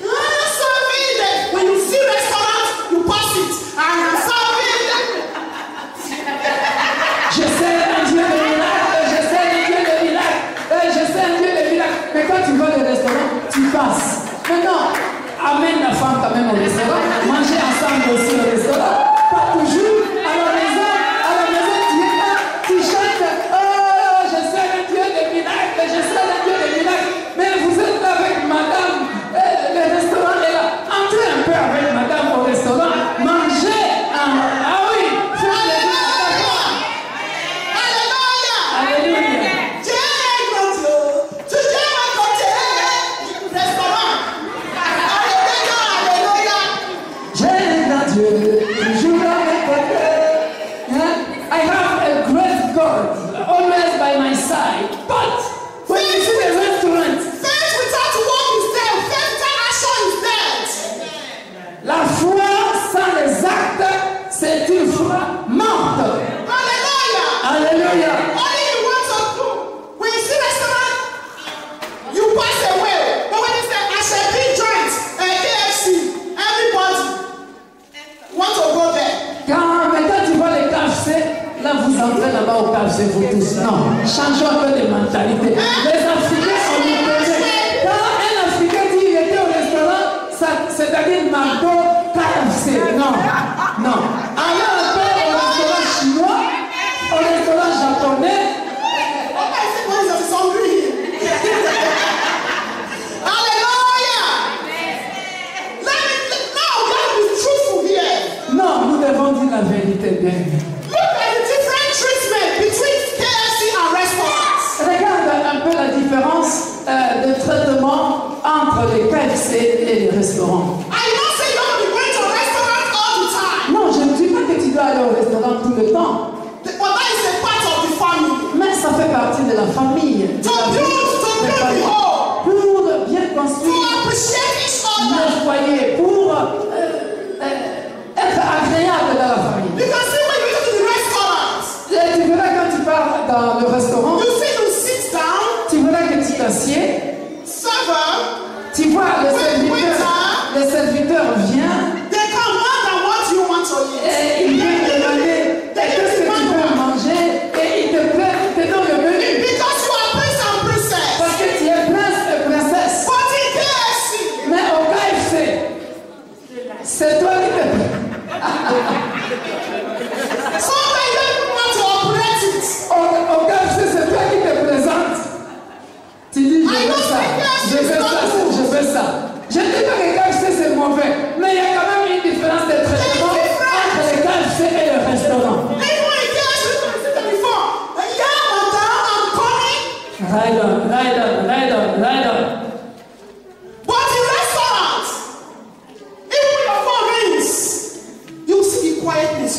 I am serving the. When you see restaurant, you pass it. I am serving the. je sais un Dieu de miracle, je sais un Dieu de miracle, je sais un Dieu de miracle. Mais quand tu vas au restaurant, tu passes. Maintenant, amène la femme quand même au restaurant, manger ensemble aussi au restaurant. Pas toujours à la maison tu es là, tu chantes, oh, je sais un Dieu de miracle, je sais un Dieu de miracle. Mais vous êtes là avec madame, le restaurant est là. Entrez un peu avec madame au restaurant, mangez. Ah oui, faites le Hallelujah. Alléluia. Jẹ́ gbọ̀ntò, tún jẹ́ mọ́kànjẹ́ restaurant. Hallelujah, hallelujah. J'ai un Dieu, toujours à mes côtés. I have a great God, always by my side. But when you see the restaurant, Faith without work is dead. Faith without action is dead. la foi sans les actes, c'est une foi morte. Hallelujah. Alléluia. Only you want to do. When you see restaurant, you pass away. But when you say I shall be joint, KFC, everybody want to go there. Quand tu vois les KFC, là vous entrez là-bas au KFC, vous tous. Non, changeons un peu de mentalité. Les Africains, on nous connaît. Quand un Africain dit qu'il était au restaurant, c'est-à-dire McDo, KFC. Non, non. Allez un peu au restaurant chinois, au restaurant japonais. Okay, everybody is hungry here. Hallelujah. Now, we have to be truthful here. Non, nous devons dire la vérité bien. Look at the different treatment between KFC and restaurants. Regarde un peu la différence de traitement entre les KFC et les restaurants. I don't say you have to be going to a restaurant all the time. Non, je ne dis pas que tu dois aller au restaurant tout le temps, But that is a part of the family. mais ça fait partie de la famille. To build the home. Pour bien To construire appreciate each other. le foyer, pour être agréable dans la famille. Because see when you go to the restaurant, Et tu verras quand tu pars dans le restaurant, you see you sit down, tu verras que tu t'assieds, server, tu vois le serviteur vient they come more than what you want to eat. et il vient te demander qu'est-ce que tu veux manger et il te donne le menu. Because you are prince and princess. Parce que tu es prince et princesse. But in KFC, Mais au KFC,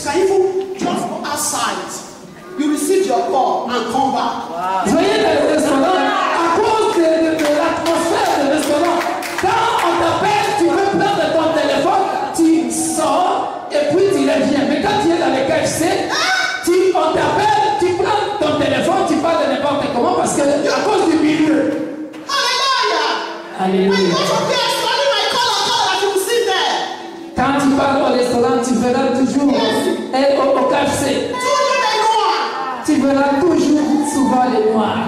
you can even just go outside. You receive your call and come back. Vous voyez dans le restaurant, à cause de l'atmosphère du restaurant, quand on t'appelle, tu veux prendre ton téléphone, tu sors et puis tu reviens. Mais quand tu es dans les KFC, on t'appelle, tu prends ton téléphone, tu parles de n'importe comment parce que à cause du milieu. Hallelujah. Alléluia. When you go to KFC, only my call that you will sit there. Quand tu parles au restaurant, tu verras toujours et au KFC. Tu verras toujours souvent les noirs.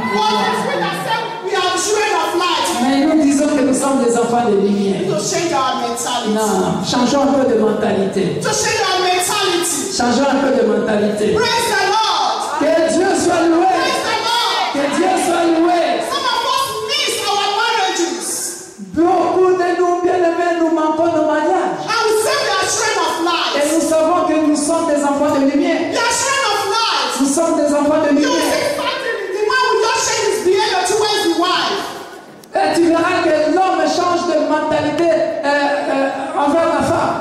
Mais nous disons que nous sommes des enfants de lumière. Non, changeons un peu de mentalité. Changeons un peu de mentalité. Que Dieu soit loué. Que Dieu soit loué. Beaucoup de nous, bien-aimés, nous manquons nos mariages. Et nous savons que nous sommes des enfants de lumière. Nous sommes des enfants de lumière. Et tu verras que l'homme change de mentalité envers la femme.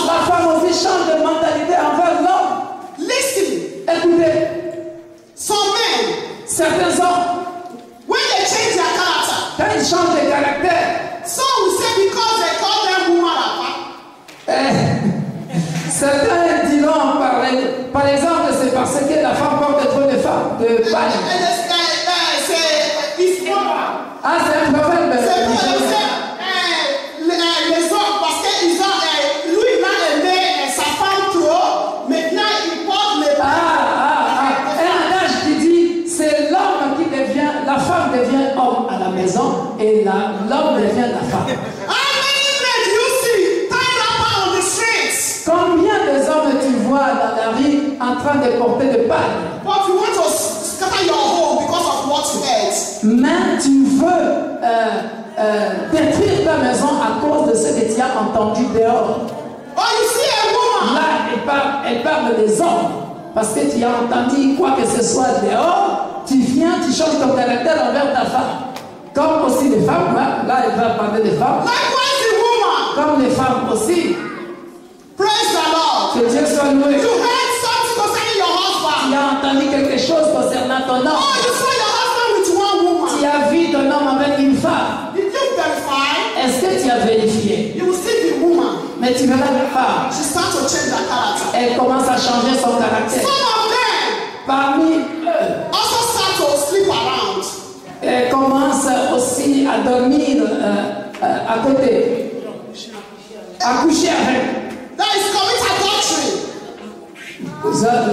La femme aussi change de mentalité envers l'homme. Écoutez, certains hommes, quand ils changent de caractère, certains diront par exemple c'est parce que la femme porte trop de femmes, de bagne. Ah, c'est un proverbe. Les hommes, parce que lui il a aimé sa femme trop, maintenant il porte les un adage qui dit c'est l'homme qui devient, la femme devient homme à la maison et l'homme devient la femme. Combien de hommes tu vois dans la rue en train de porter de paille? Mais tu veux détruire ta maison à cause de ce que tu as entendu dehors. Là, elle parle des hommes. Parce que tu as entendu quoi que ce soit dehors, tu viens, tu changes ton caractère envers ta femme. Comme aussi les femmes, là elle va parler des femmes. Comme les femmes aussi. Praise the Lord. Que Dieu soit loué. You heard something concerning your husband. Tu as entendu quelque chose concernant ton homme. You saw your husband with one woman. Tu as vu ton homme avec une femme. Did you verify? Est-ce que tu as vérifié? You will see the woman. Mais tu verras la femme. She starts to change her character. Elle commence à changer son caractère. Some of them Parmi eux, also start to sleep around. elle commence aussi à dormir à côté. À coucher avec. That is commit adultery.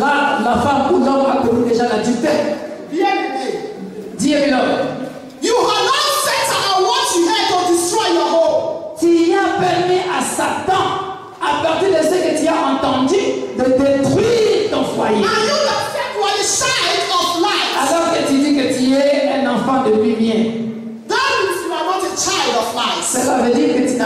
Là, la femme ou l'homme a commis déjà l'adultère. Dis l'homme. You have not set her on what you had to destroy your home. Tu as permis à Satan, à partir de ce que tu as entendu, de détruire ton foyer. And you yourself were the child of light. Alors que tu dis que tu es un enfant de lumière. That means you are not a child of light. Cela veut dire que tu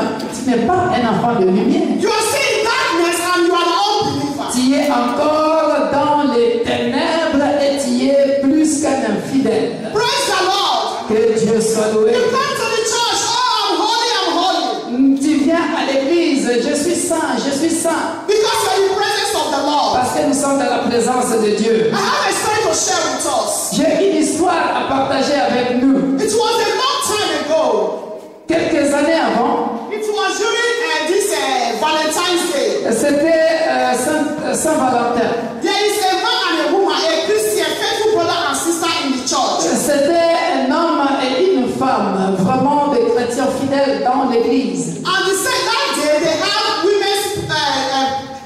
n'es pas un enfant de lumière. You are still in darkness and you are an unbeliever. Tu es encore dans les ténèbres et tu es plus qu'un infidèle. Praise the Lord. Que Dieu soit loué. You come to the church, oh, I'm holy, I'm holy. Tu viens à l'église, je suis saint, je suis saint. Because you are in the presence of the Lord. Parce que nous sommes dans la présence de Dieu. I have a story to share with us. J'ai une histoire à partager avec nous. It was a long time ago. Quelques années avant, It was during this Valentine's Day. c'était Saint-Valentin. There is a man and a woman, a Christian, faithful brother and sister in the church. C'était un homme et une femme, vraiment des chrétiens fidèles dans l'église. And they said that day they had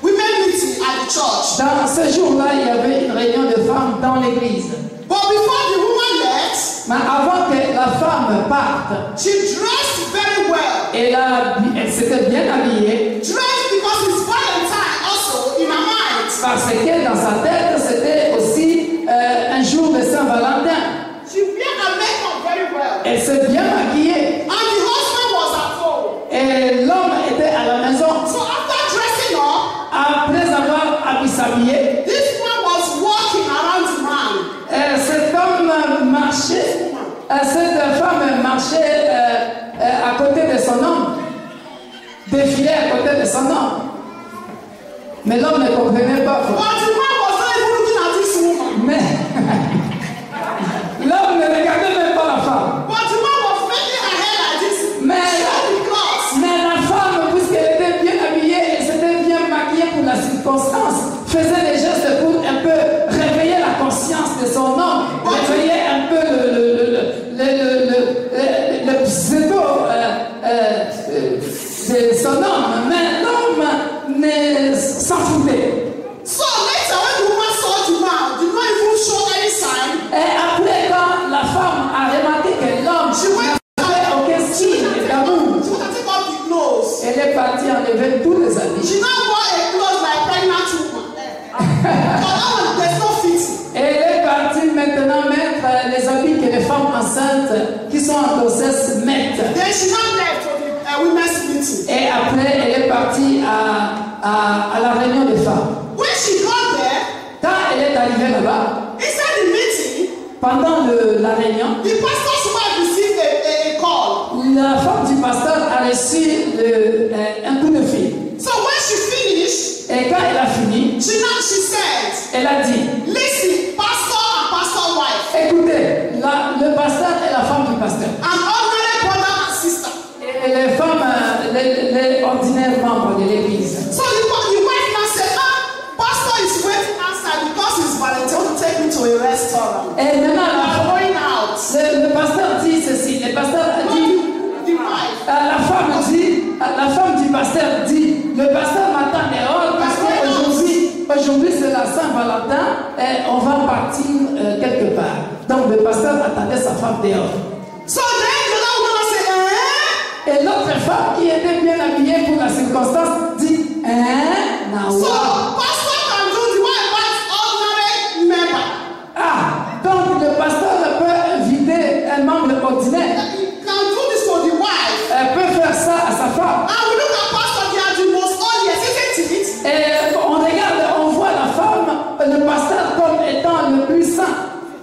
women meeting at the church. Dans ce jour-là, il y avait une réunion de femmes dans l'église. But before the woman left, Mais avant que la femme parte, she dressed very well. elle s'était bien habillée. Dressed because it's Valentine also in her mind. Parce que dans sa tête, c'était aussi un jour de Saint-Valentin. She wear her makeup very well. Elle s'est bien maquillée. And the husband was at home. Et l'homme était à la maison. So after dressing up, Après avoir s'habillé, this one was walking around the man. cet homme marchait, cette femme marchait à côté de son homme. défilait à côté de son homme. Mais l'homme ne comprenait pas. But the man was not even looking at this woman. Mais l'homme ne regardait même pas la femme. But the man was making her hair like this. Mais la femme, puisqu'elle était bien habillée et s'était bien maquillée pour la circonstance, faisait des gestes pour un peu réveiller la conscience de son homme, réveiller un peu le pseudo de son homme. Mais l'homme ne s'en foutait. So later when the woman saw the man, did not even show any sign. Et après, quand la femme a remarqué que l'homme n'avait aucun signe d'amour, She would have taken off the clothes. elle est partie enlever tous les habits. She now wore a clothes like pregnant woman. But now there's no fitting. Elle est partie maintenant mettre les habits que les femmes enceintes qui sont en grossesse mettent. Then she now left for the women's meeting. Et après, elle est partie à la réunion des femmes. When she got there, Quand elle est arrivée là-bas, inside the meeting, pendant la réunion, the pastor's wife received a call. la femme du pasteur a reçu un coup de fil. So when she finished, Et quand elle a fini, she said, elle a dit, listen, pastor and pastor wife, écoutez, le pasteur et la femme du pasteur, an ordinary brother and sister. et les femmes, les ordinaires membres de l'église. So the wife now said, pastor is waiting outside because it's Valentine to take me to a restaurant. Et maintenant, We are going out. le pasteur dit ceci, le pasteur a dit, The wife. la femme du pasteur dit, le pasteur m'attend dehors parce qu'aujourd'hui c'est la Saint-Valentin et on va partir quelque part. Donc le pasteur attendait sa femme dehors. So then the other woman said, Et l'autre femme qui était bien habillée pour la circonstance dit, So pastor can do the wife as ordinary member. Ah, donc le pasteur peut inviter un membre ordinaire. He can do this for the wife. Elle peut faire ça à sa femme. And we look at pastor, they are the most holiest, isn't it? Et on regarde, on voit la femme, le pasteur comme étant le plus saint.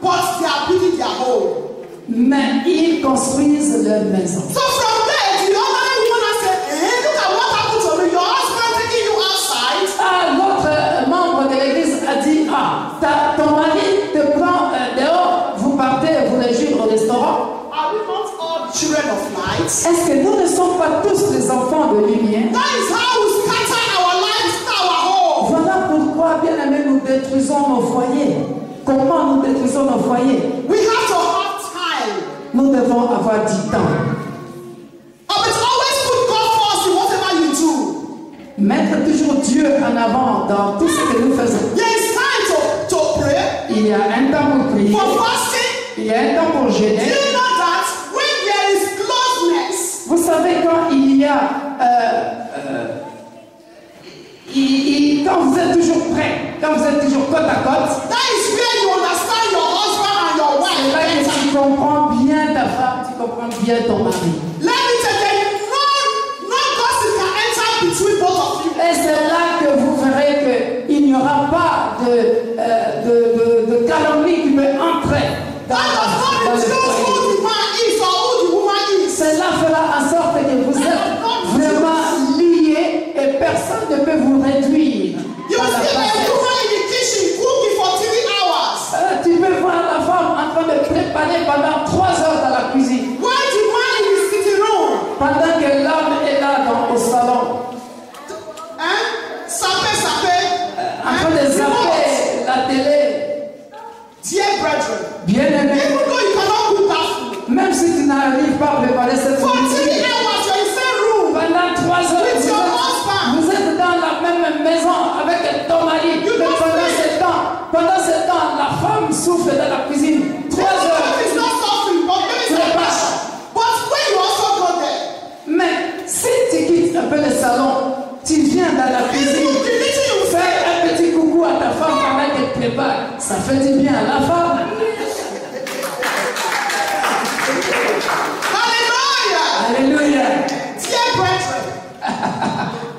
But they are building their home. Mais ils construisent leur maison. So from there, the other woman said, look at what happened to me. Your husband taking you outside. L'autre membre de l'église a dit, ton mari te prend dehors, vous partez vous réjouir au restaurant. Are we not all children of light? Est-ce que nous ne sommes pas tous les enfants de lumière? That is how we scatter our lives in our home. Voilà pourquoi, bien aimés, nous détruisons nos foyers. Comment nous détruisons nos foyers? We have to have time. Nous devons avoir du temps. But always put God first in whatever you do. Mettre toujours Dieu en avant dans tout ce que nous faisons. There is time to pray, Il y a un temps pour prier. for fasting. Il y a un temps pour Do jeûner. you know that when there is closeness, Vous savez quand il y a... quand vous êtes toujours prêts, quand vous êtes toujours côte à côte, that is where you understand your husband and your c'est wife là que better. tu comprends bien ta femme, tu comprends bien ton mari. Let me tell you, no gossip can enter between both of you. Et c'est là que vous verrez qu'il n'y aura pas de calomnie qui peut entrer dans That does not le reduce foyer. who the man is or who the woman is. Cela fera en sorte que vous êtes vraiment liés et personne ne peut vous réduire. You dans la see a parfaite. woman in the kitchen cooking for 3 hours. Tu peux voir la femme en train de préparer pendant 3 heures dans la cuisine, While the man in the sitting room, pendant que l'homme est là au salon, en train de zapper la télé. Dear brethren, Bien aimé, even though you cannot cook that food, même si tu n'arrives pas à préparer cette for 3 nourriture, hours you're in the same room. pendant 3 heures, With your husband. vous êtes dans la même maison avec ton mari. You Mais don't pendant ce temps, la femme souffle dans la cuisine. 3 It's heures. not suffering, but maybe it's not passion. But when you also go there, Mais si tu quittes un peu le salon, tu viens dans la cuisine, even the little you fais say, un petit coucou à ta femme pendant qu'elle prépare. Ça fait du bien à la femme. hallelujah. Alléluia. Dear brethren,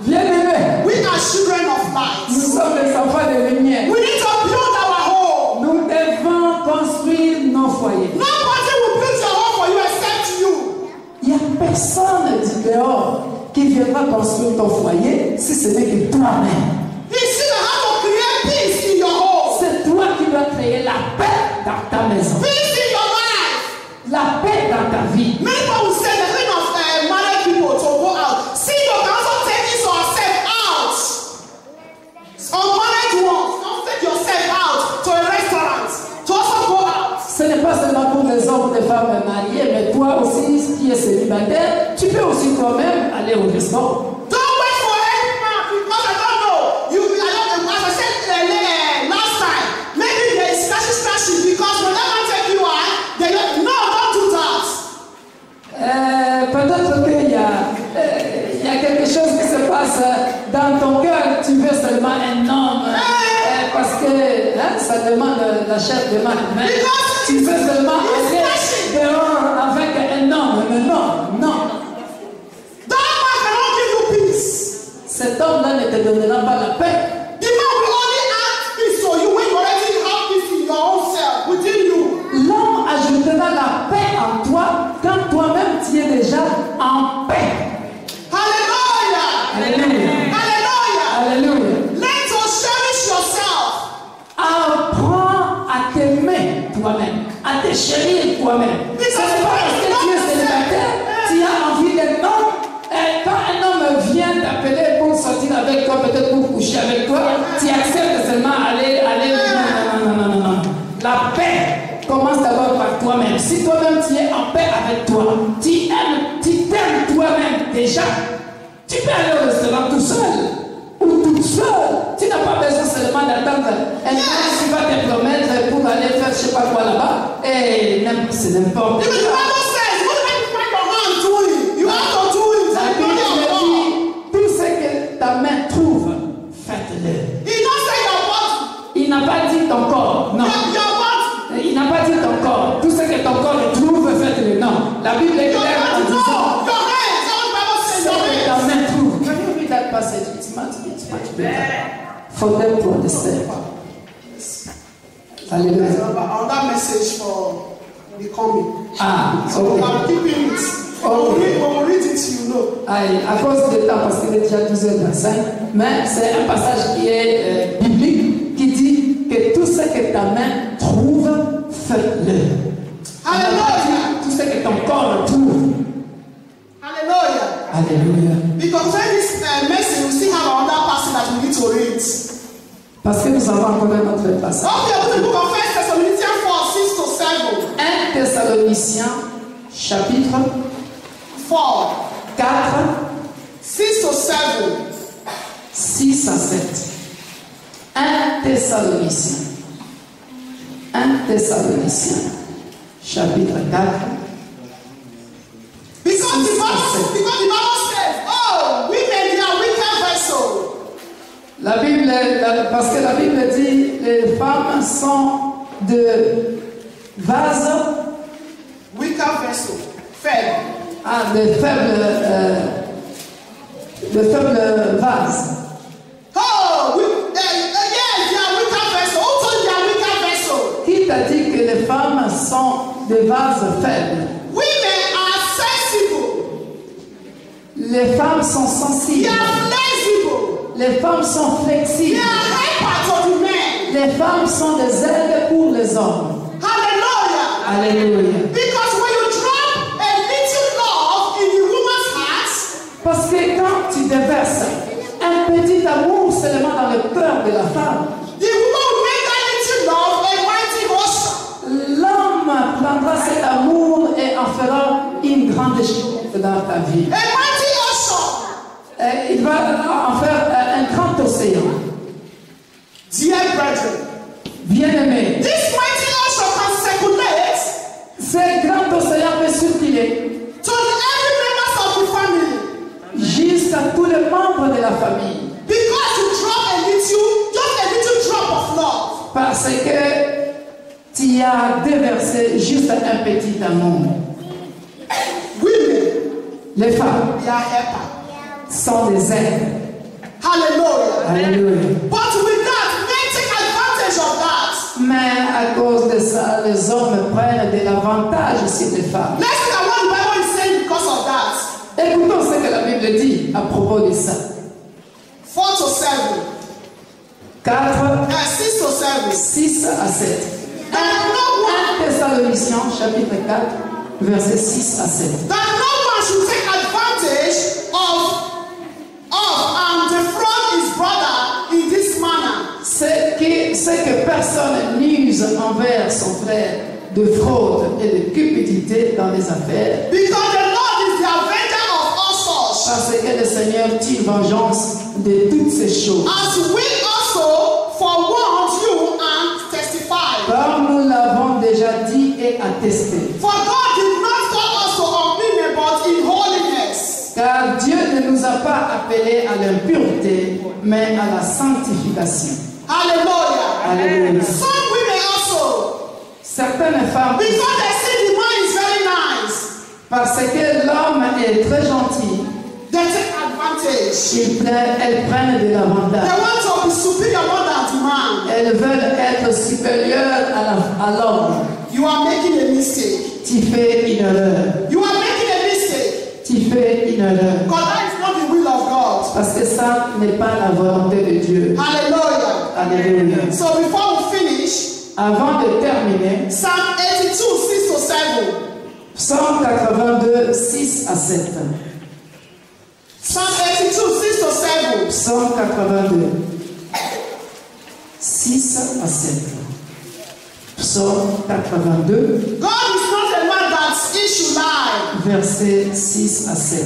Bien aimé, we are children of light. nous sommes les enfants de lumière. We need to build our home. Nous devons construire nos foyers. Nobody will build your home for you except you. Il n'y a personne du dehors qui viendra construire ton foyer si ce n'est que toi-même. He's still how to create peace in your home. C'est toi qui dois créer la paix dans ta maison. Peace in your life. La paix dans ta vie. Many people will say the kind of married people to go out. See, you can also take yourself out. Unmarried ones, don't take yourself out to a restaurant. To also go out. Ce n'est pas seulement pour les hommes ou les femmes mariées, mais toi aussi qui es célibataire, tu peux aussi toi-même aller au restaurant. Don't wait for any man because I don't know. As I said last time, maybe there is scratchy because when that man take you out, they don't. No, don't do that. Peut-être qu'il y a quelque chose qui se passe dans ton cœur. Tu veux seulement un homme parce que ça demande, la chair demande. Mais tu veux seulement aller dehors avec un homme. Mais non. That man cannot give you peace. Cet homme-là ne te donnera pas la paix. The man will only add peace to you when you already have peace in your own self, within you. L'homme ajoutera la paix en toi quand toi-même tu es déjà en paix. Hallelujah. Alléluia. Hallelujah. Alléluia. Learn to cherish yourself. Apprends à t'aimer toi-même, à te chérir toi-même. Ce n'est pas parce que tu es célibataire, tu as envie d'un homme. Et quand un homme vient t'appeler pour sortir avec toi, peut-être pour coucher avec toi, tu acceptes seulement aller. Non. La paix commence d'abord par toi-même. Si toi-même tu es en paix avec toi, tu t'aimes toi-même déjà, tu peux aller au restaurant tout seul ou toute seule. Tu n'as pas besoin seulement d'attendre un homme qui va te promettre pour aller faire je ne sais pas quoi là-bas. Et c'est n'importe quoi. La Bible dit, tout ce que ta main trouve, faites-le. Il n'a pas dit ton corps, non. Il n'a pas dit ton corps. Tout ce que ton corps trouve, faites-le. Non. La Bible est claire en disant ce que ta main trouve. Can you read that passage? It's much better for them to understand. Hallelujah. Another message for the coming. So okay. I'm keeping it. When we read it, you know. À cause du temps, parce qu'il est déjà 12h25, mais c'est un passage qui est biblique, qui dit que tout ce que ta main trouve, faites-le. Hallelujah. Tout ce que ton corps trouve. Hallelujah. Alléluia. Because when this message, we still have another passage that we need to read. Parce que nous avons encore un autre passage. Okay, the book of 1 Thessalonians 4, 6 to 7. 1 Thessaloniciens, chapitre 4, 6 to 7. 6 à 7. 1 Thessaloniciens, chapitre 4. Because the Bible says, oh, women, they are wicked vessels. Parce que la Bible dit les femmes sont de vases. Wicked vessels. Faibles. De faibles vases. Oh, yes, they are wicked vessels. Who told you they are wicked vessels? Qui t'a dit que les femmes sont des vases faibles? Women are sensible. Les femmes sont sensibles. They are flexible. Les femmes sont flexibles. They are helpers to the men. Les femmes sont des aides pour les hommes. Hallelujah. Alléluia. Because when you drop a little love in the woman's heart, parce que quand tu déverses un petit amour seulement dans le cœur de la femme, the woman will make that little love a mighty ocean. l'homme prendra cet amour et en fera une grande chose dans ta vie. A mighty ocean. Il va en faire un grand océan. Dear brethren, Bien-aimé, this mighty ocean can circulate ce grand océan peut circuler to every members of the family. jusqu'à tous les membres de la famille. Because you drop just a little drop of love. Parce que tu as déversé juste un petit amour. Women, Les femmes they are helpers. sont des aides. Hallelujah. Alléluia. But with that, men take advantage of that. Mais à cause de ça, les hommes prennent de l'avantage sur les femmes. Let's look at what the Bible is saying because of that. Écoutons ce que la Bible dit à propos de ça. 4, 6 to 7. 6 à 7. That no one, 1 Thessaloniciens, chapitre 4, versets 6 à 7. that no one should take advantage of and defraud his brother in this manner. C'est que personne n'use envers son frère de fraude et de cupidité dans les affaires, Because the Lord is the avenger of all such. parce que le Seigneur tire vengeance de toutes ces choses. As we also forewarned you and testified. Comme nous l'avons déjà dit et attesté. For God did not call us to unbelief, but in holiness. Car Dieu ne nous a pas appelés à l'impureté, mais à la sanctification. Hallelujah. Alléluia. Some women also, Certaines femmes, because they see the man is very nice, parce que l'homme est très gentil, they take advantage. elles prennent de They l'avantage. want to be superior more than the man. Elles veulent être supérieures à l'homme. You are making a mistake. Tu fais une erreur. You are making a mistake. Tu fais une erreur. Because that is not the will of God. Parce que ça n'est pas la volonté de Dieu. Hallelujah. Alléluia. So before we finish, Avant de terminer, Psalm 82, 6 to 7. Psaume 82, 6 à 7. Psalm 82, 6 to 7. Psaume 82, 6 à 7. Psaume 82, God is not a man that he should lie. versets 6 à 7.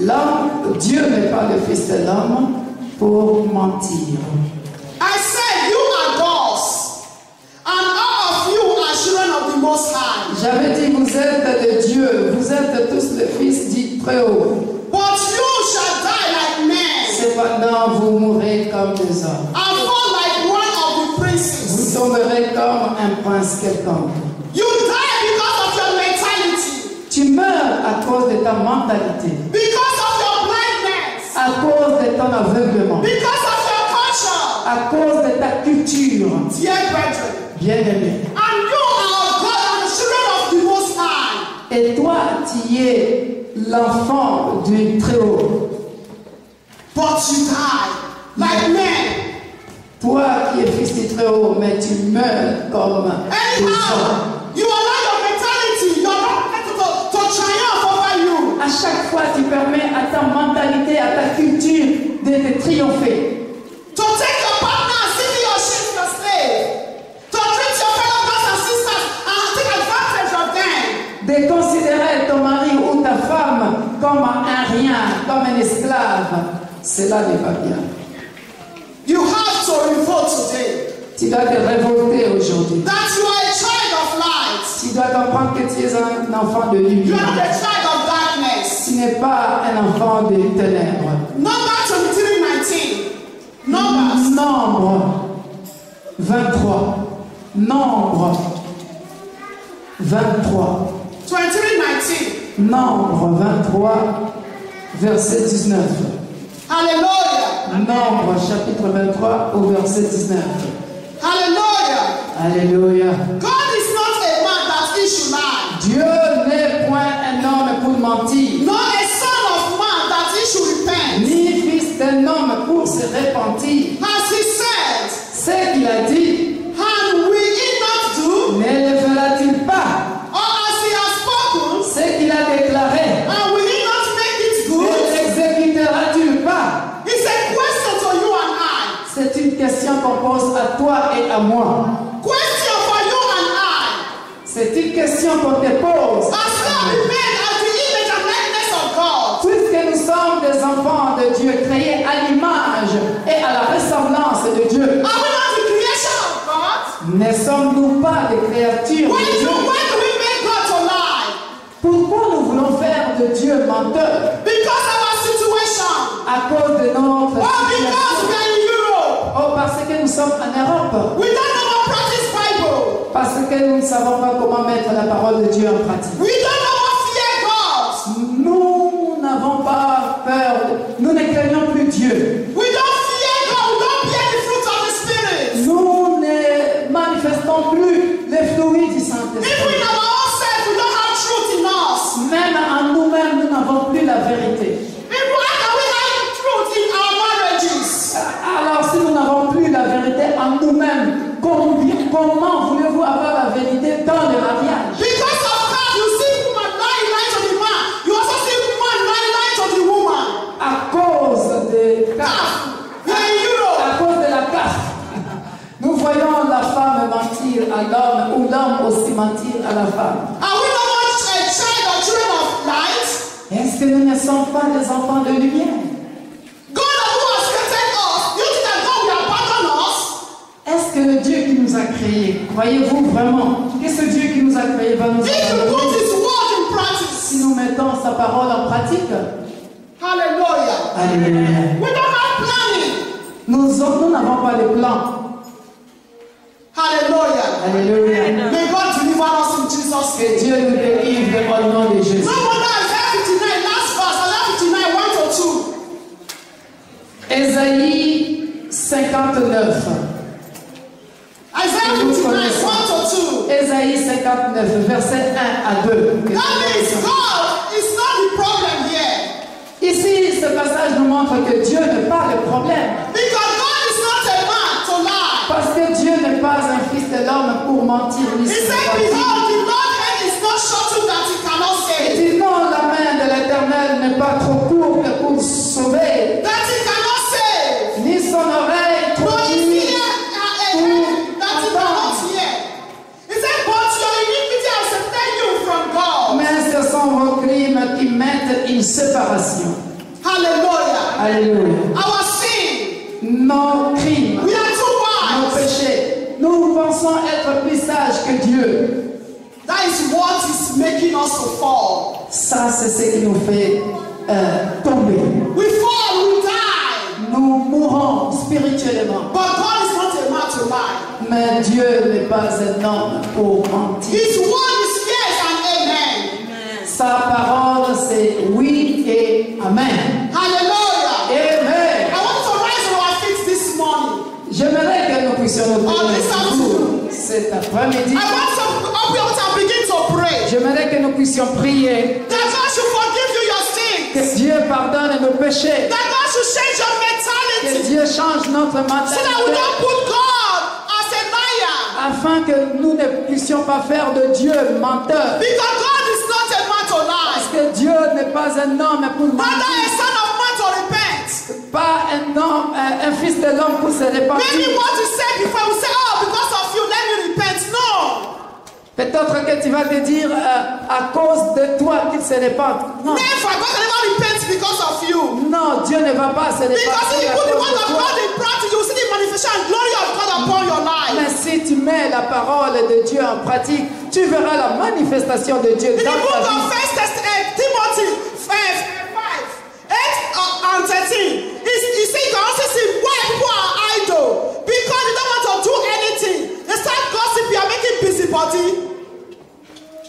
L'homme, Dieu n'est pas le fils de l'homme pour mentir. I said, you are gods, and all of you are children of the Most High. J'avais dit, vous êtes de Dieu, vous êtes tous le fils du Très-Haut. But you shall die like men, Cependant, vous mourrez comme des hommes. and fall like one of the Vous princes. tomberez comme un prince quelconque. You die because of your mentality, Tu meurs à cause de ta mentalité, because of your blindness, à cause de ton aveuglement, because of your culture, à cause de ta culture, dear brethren. bien-aimé. And you are of God and the children of the Most High. Et toi, tu es l'enfant du Très-Haut. But you die like men. Toi qui es fils du Très-Haut, mais tu meurs comme des hommes. Anyhow, you allow your mentality, your mentality to triumph over you. À chaque fois, tu permets à ta mentalité, à ta culture de te triompher. To take your partner and see your ship, your slave. To treat your fellow brothers and sisters and take advantage of them. De considérer ton mari ou ta femme comme un rien, comme un esclave. Cela n'est pas bien. You have to revolt today. Tu dois te révolter aujourd'hui. That you are a child of light. Tu dois comprendre que tu es un enfant de You lumière. are not a child of darkness. Tu n'es pas un enfant de ténèbres. Numbers 23:19. Numbers. Nombre 23. Nombre 23. 23:19. Nombre 23, verset 19. Hallelujah. Nombre chapitre 23 au verset 19. Hallelujah. Alléluia. God is not a man that he should lie. Dieu n'est point un homme pour mentir, Nor a son of man that he should repent. ni fils d'un homme pour se repentir. As he said, Ce qu'il a dit, and will he not do? ne le fera-t-il pas? Or as he has spoken, Ce qu'il a déclaré, and will he not make it ne good? l'exécutera-t-il pas? It's a question to you and I. C'est une question qu'on pose à toi et à moi. Question for you and I. C'est une question qu'on te pose. As God be made as the image and likeness of God. Puisque nous sommes des enfants de Dieu, créés à l'image et à la ressemblance de Dieu, Are we not the creation of God? ne sommes-nous pas des créatures Why de Dieu? do we make God to lie? Pourquoi nous voulons faire de Dieu menteur? Because of our situation. À cause de notre Or because we situation. are in Europe. Oh, parce que nous sommes en Europe. We don't know how to practice Bible. Parce que nous ne savons pas comment mettre la parole de Dieu en pratique. We don't know how to fear God. Nous n'avons pas peur. Nous ne craignons plus Dieu. We don't fear God. We don't bear the fruit of the Spirit. Nous ne manifestons plus les fluides du Even Saint-Esprit. in our own self, we don't have truth in us. Même en nous-mêmes, nous n'avons plus la vérité. People, how can we have truth in our marriages? Alors, si nous n'avons plus la vérité comment voulez-vous avoir la vérité dans le mariage? Because of that, you see woman lying to the man. You also see man lying to the woman. À cause de CAF. À cause de la CAF. Nous voyons la femme mentir à l'homme ou l'homme aussi mentir à la femme. Are we not a child or children of light? Est-ce que nous ne sommes pas des enfants de lumière? God who has created us, you think that God will abandon us? Est-ce que le Dieu qui nous a créés, croyez-vous vraiment que ce Dieu qui nous a créés va nous If you abandonner put His word in practice. si nous mettons sa parole en pratique? Hallelujah. Alléluia. We don't have planning. Nous n'avons pas de plan. Hallelujah. Alléluia. May God deliver us in Jesus' Que name. Dieu nous délivre au nom de Jésus. No wonder Isaiah 59, last verse, Isaiah 59, 1 to 2. Ésaïe 59. Isaiah 59, 1 to 2. Ésaïe 59, verset 1 à 2. That means God is not the problem here. Ici, ce passage nous montre que Dieu n'est pas le problème. Because God is not a man to lie. Parce que Dieu n'est pas un fils de l'homme pour mentir ni He se said, mentir. behold, the Lord's hand is not shortened that He cannot Il save. dit non, la main de l'Éternel n'est pas trop courte pour sauver, That He cannot save. ni son oreille trop No, His dure ear a head that He cannot hear. He said, but your iniquity has separated you from God. mais ce sont vos crimes qui mettent une séparation. Hallelujah. Alléluia. Our sin. Nos crimes, We are too nos wise. péchés, nous pensons être plus sages que Dieu. That is what is making us to fall. Ça, c'est ce qui nous fait tomber. We fall, we die. Nous mourons spirituellement. But God is not a man to lie. Mais Dieu n'est pas un homme pour mentir. His word is yes and amen. Sa parole, c'est oui et amen. Hallelujah. Amen. I want to rise on our feet this morning. J'aimerais que nous puissions nous tenir debout cet après-midi. I want to open up and begin to pray. J'aimerais que nous puissions prier. That God should forgive you your sins. Que Dieu pardonne nos péchés. That God should change your Que mentality. Dieu change notre So that we mentalité. don't put God as a liar. Afin que nous ne puissions pas faire de Dieu menteur. Because God is not a man to Parce lie. que Dieu n'est pas un homme pour Rather a mentir. son of man to repent. Pas un homme, un fils de l'homme pour se Maybe repentir. what you said before, we say, oh, because of you, let me repent. No. Peut-être que tu vas te dire à cause de toi qu'il se répande. Non. Never. God can never repent because of you. Non, Dieu ne va pas se Because if repentir you à put the cause word de of toi. God in practice, you will see the manifestation and glory of God upon your life. Mais si tu mets la parole de Dieu en pratique, tu verras la manifestation de Dieu In the dans book ta of vie. 1 Timothy 5, 8 and 13, you see, you can also see why people are idle. Because they don't want to do anything. They start gossiping, you are making busybody.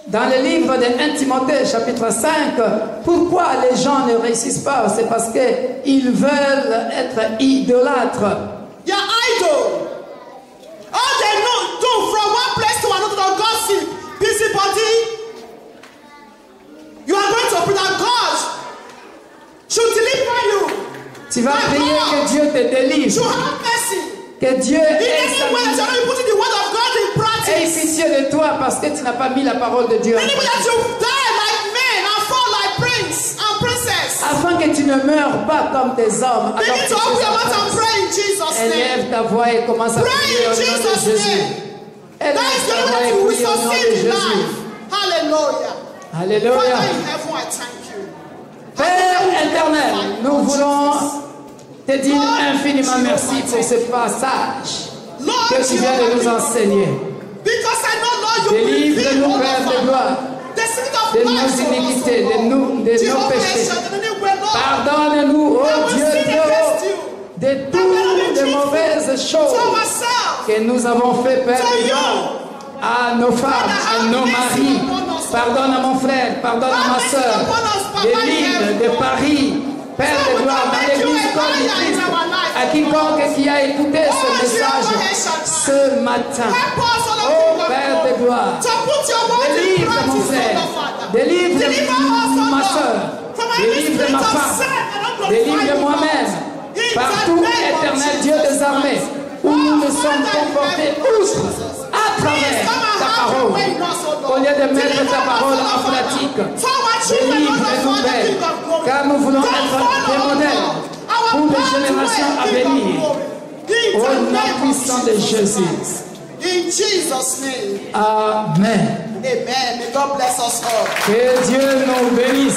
Dans le livre de 1 Timothée, chapitre 5, pourquoi les gens ne réussissent pas? C'est parce qu'ils veulent être idolâtres. They are idle. All they know, do from one place to another, to gossip, busybody. You are going to pray that God should deliver you. Tu vas prier que Dieu te Should délivre, have mercy. que Dieu In ait any way that you are not putting the word of God in practice. pitié de toi parce que tu n'as pas mis la parole de Dieu en Any way that pratique. you die like men and fall like prince and princess. Afin que tu ne meurs pas comme des hommes. Alors Begin que to open tu your mouth and es pray in Jesus' name. élève ta voix et commence à Pray prier in au nom de Jesus' Jésus. name. That Élève is the ta way voix that et you will prie au nom de succeed in Jésus. life. Hallelujah. Alléluia. Father in heaven, I thank you. Père éternel, nous voulons te dire infiniment merci pour ce passage Lord, que tu viens de nous enseigner. because I know, Lord, you will Délivre-nous, reveal all Père de of gloire, the secret of de life nos for us, iniquités, oh de Lord. nos Jehovah péchés. Esha, the name where, Lord, Pardonne-nous, I oh will Dieu sin de against you. de toutes les mauvaises choses To ourselves. que nous avons fait, Père To de gloire, you. à nos femmes, à nos maris. Pardonne à mon frère, pardonne à ma soeur. Délivre de Paris, Père de gloire, dans l'église comme Christ, à quiconque qui a écouté ce message ce matin. Oh Père de gloire, To put your word in délivre mon practice, frère, oh Father. délivre Deliver us, oh ma Lord, soeur, from every délivre spirit ma of femme, sin and unglorified délivre in moi-même, us. In partout, the name of éternel Jesus Dieu des armées, où nous nous sommes Father in comportés heaven, outre. travers ta parole. Au lieu de mettre ta parole en pratique, délivre-nous, Père, car nous voulons être des modèles pour les générations à venir. Au nom puissant de Jésus. In Jesus' name. Amen. Amen. May God bless us all. Que Dieu nous bénisse.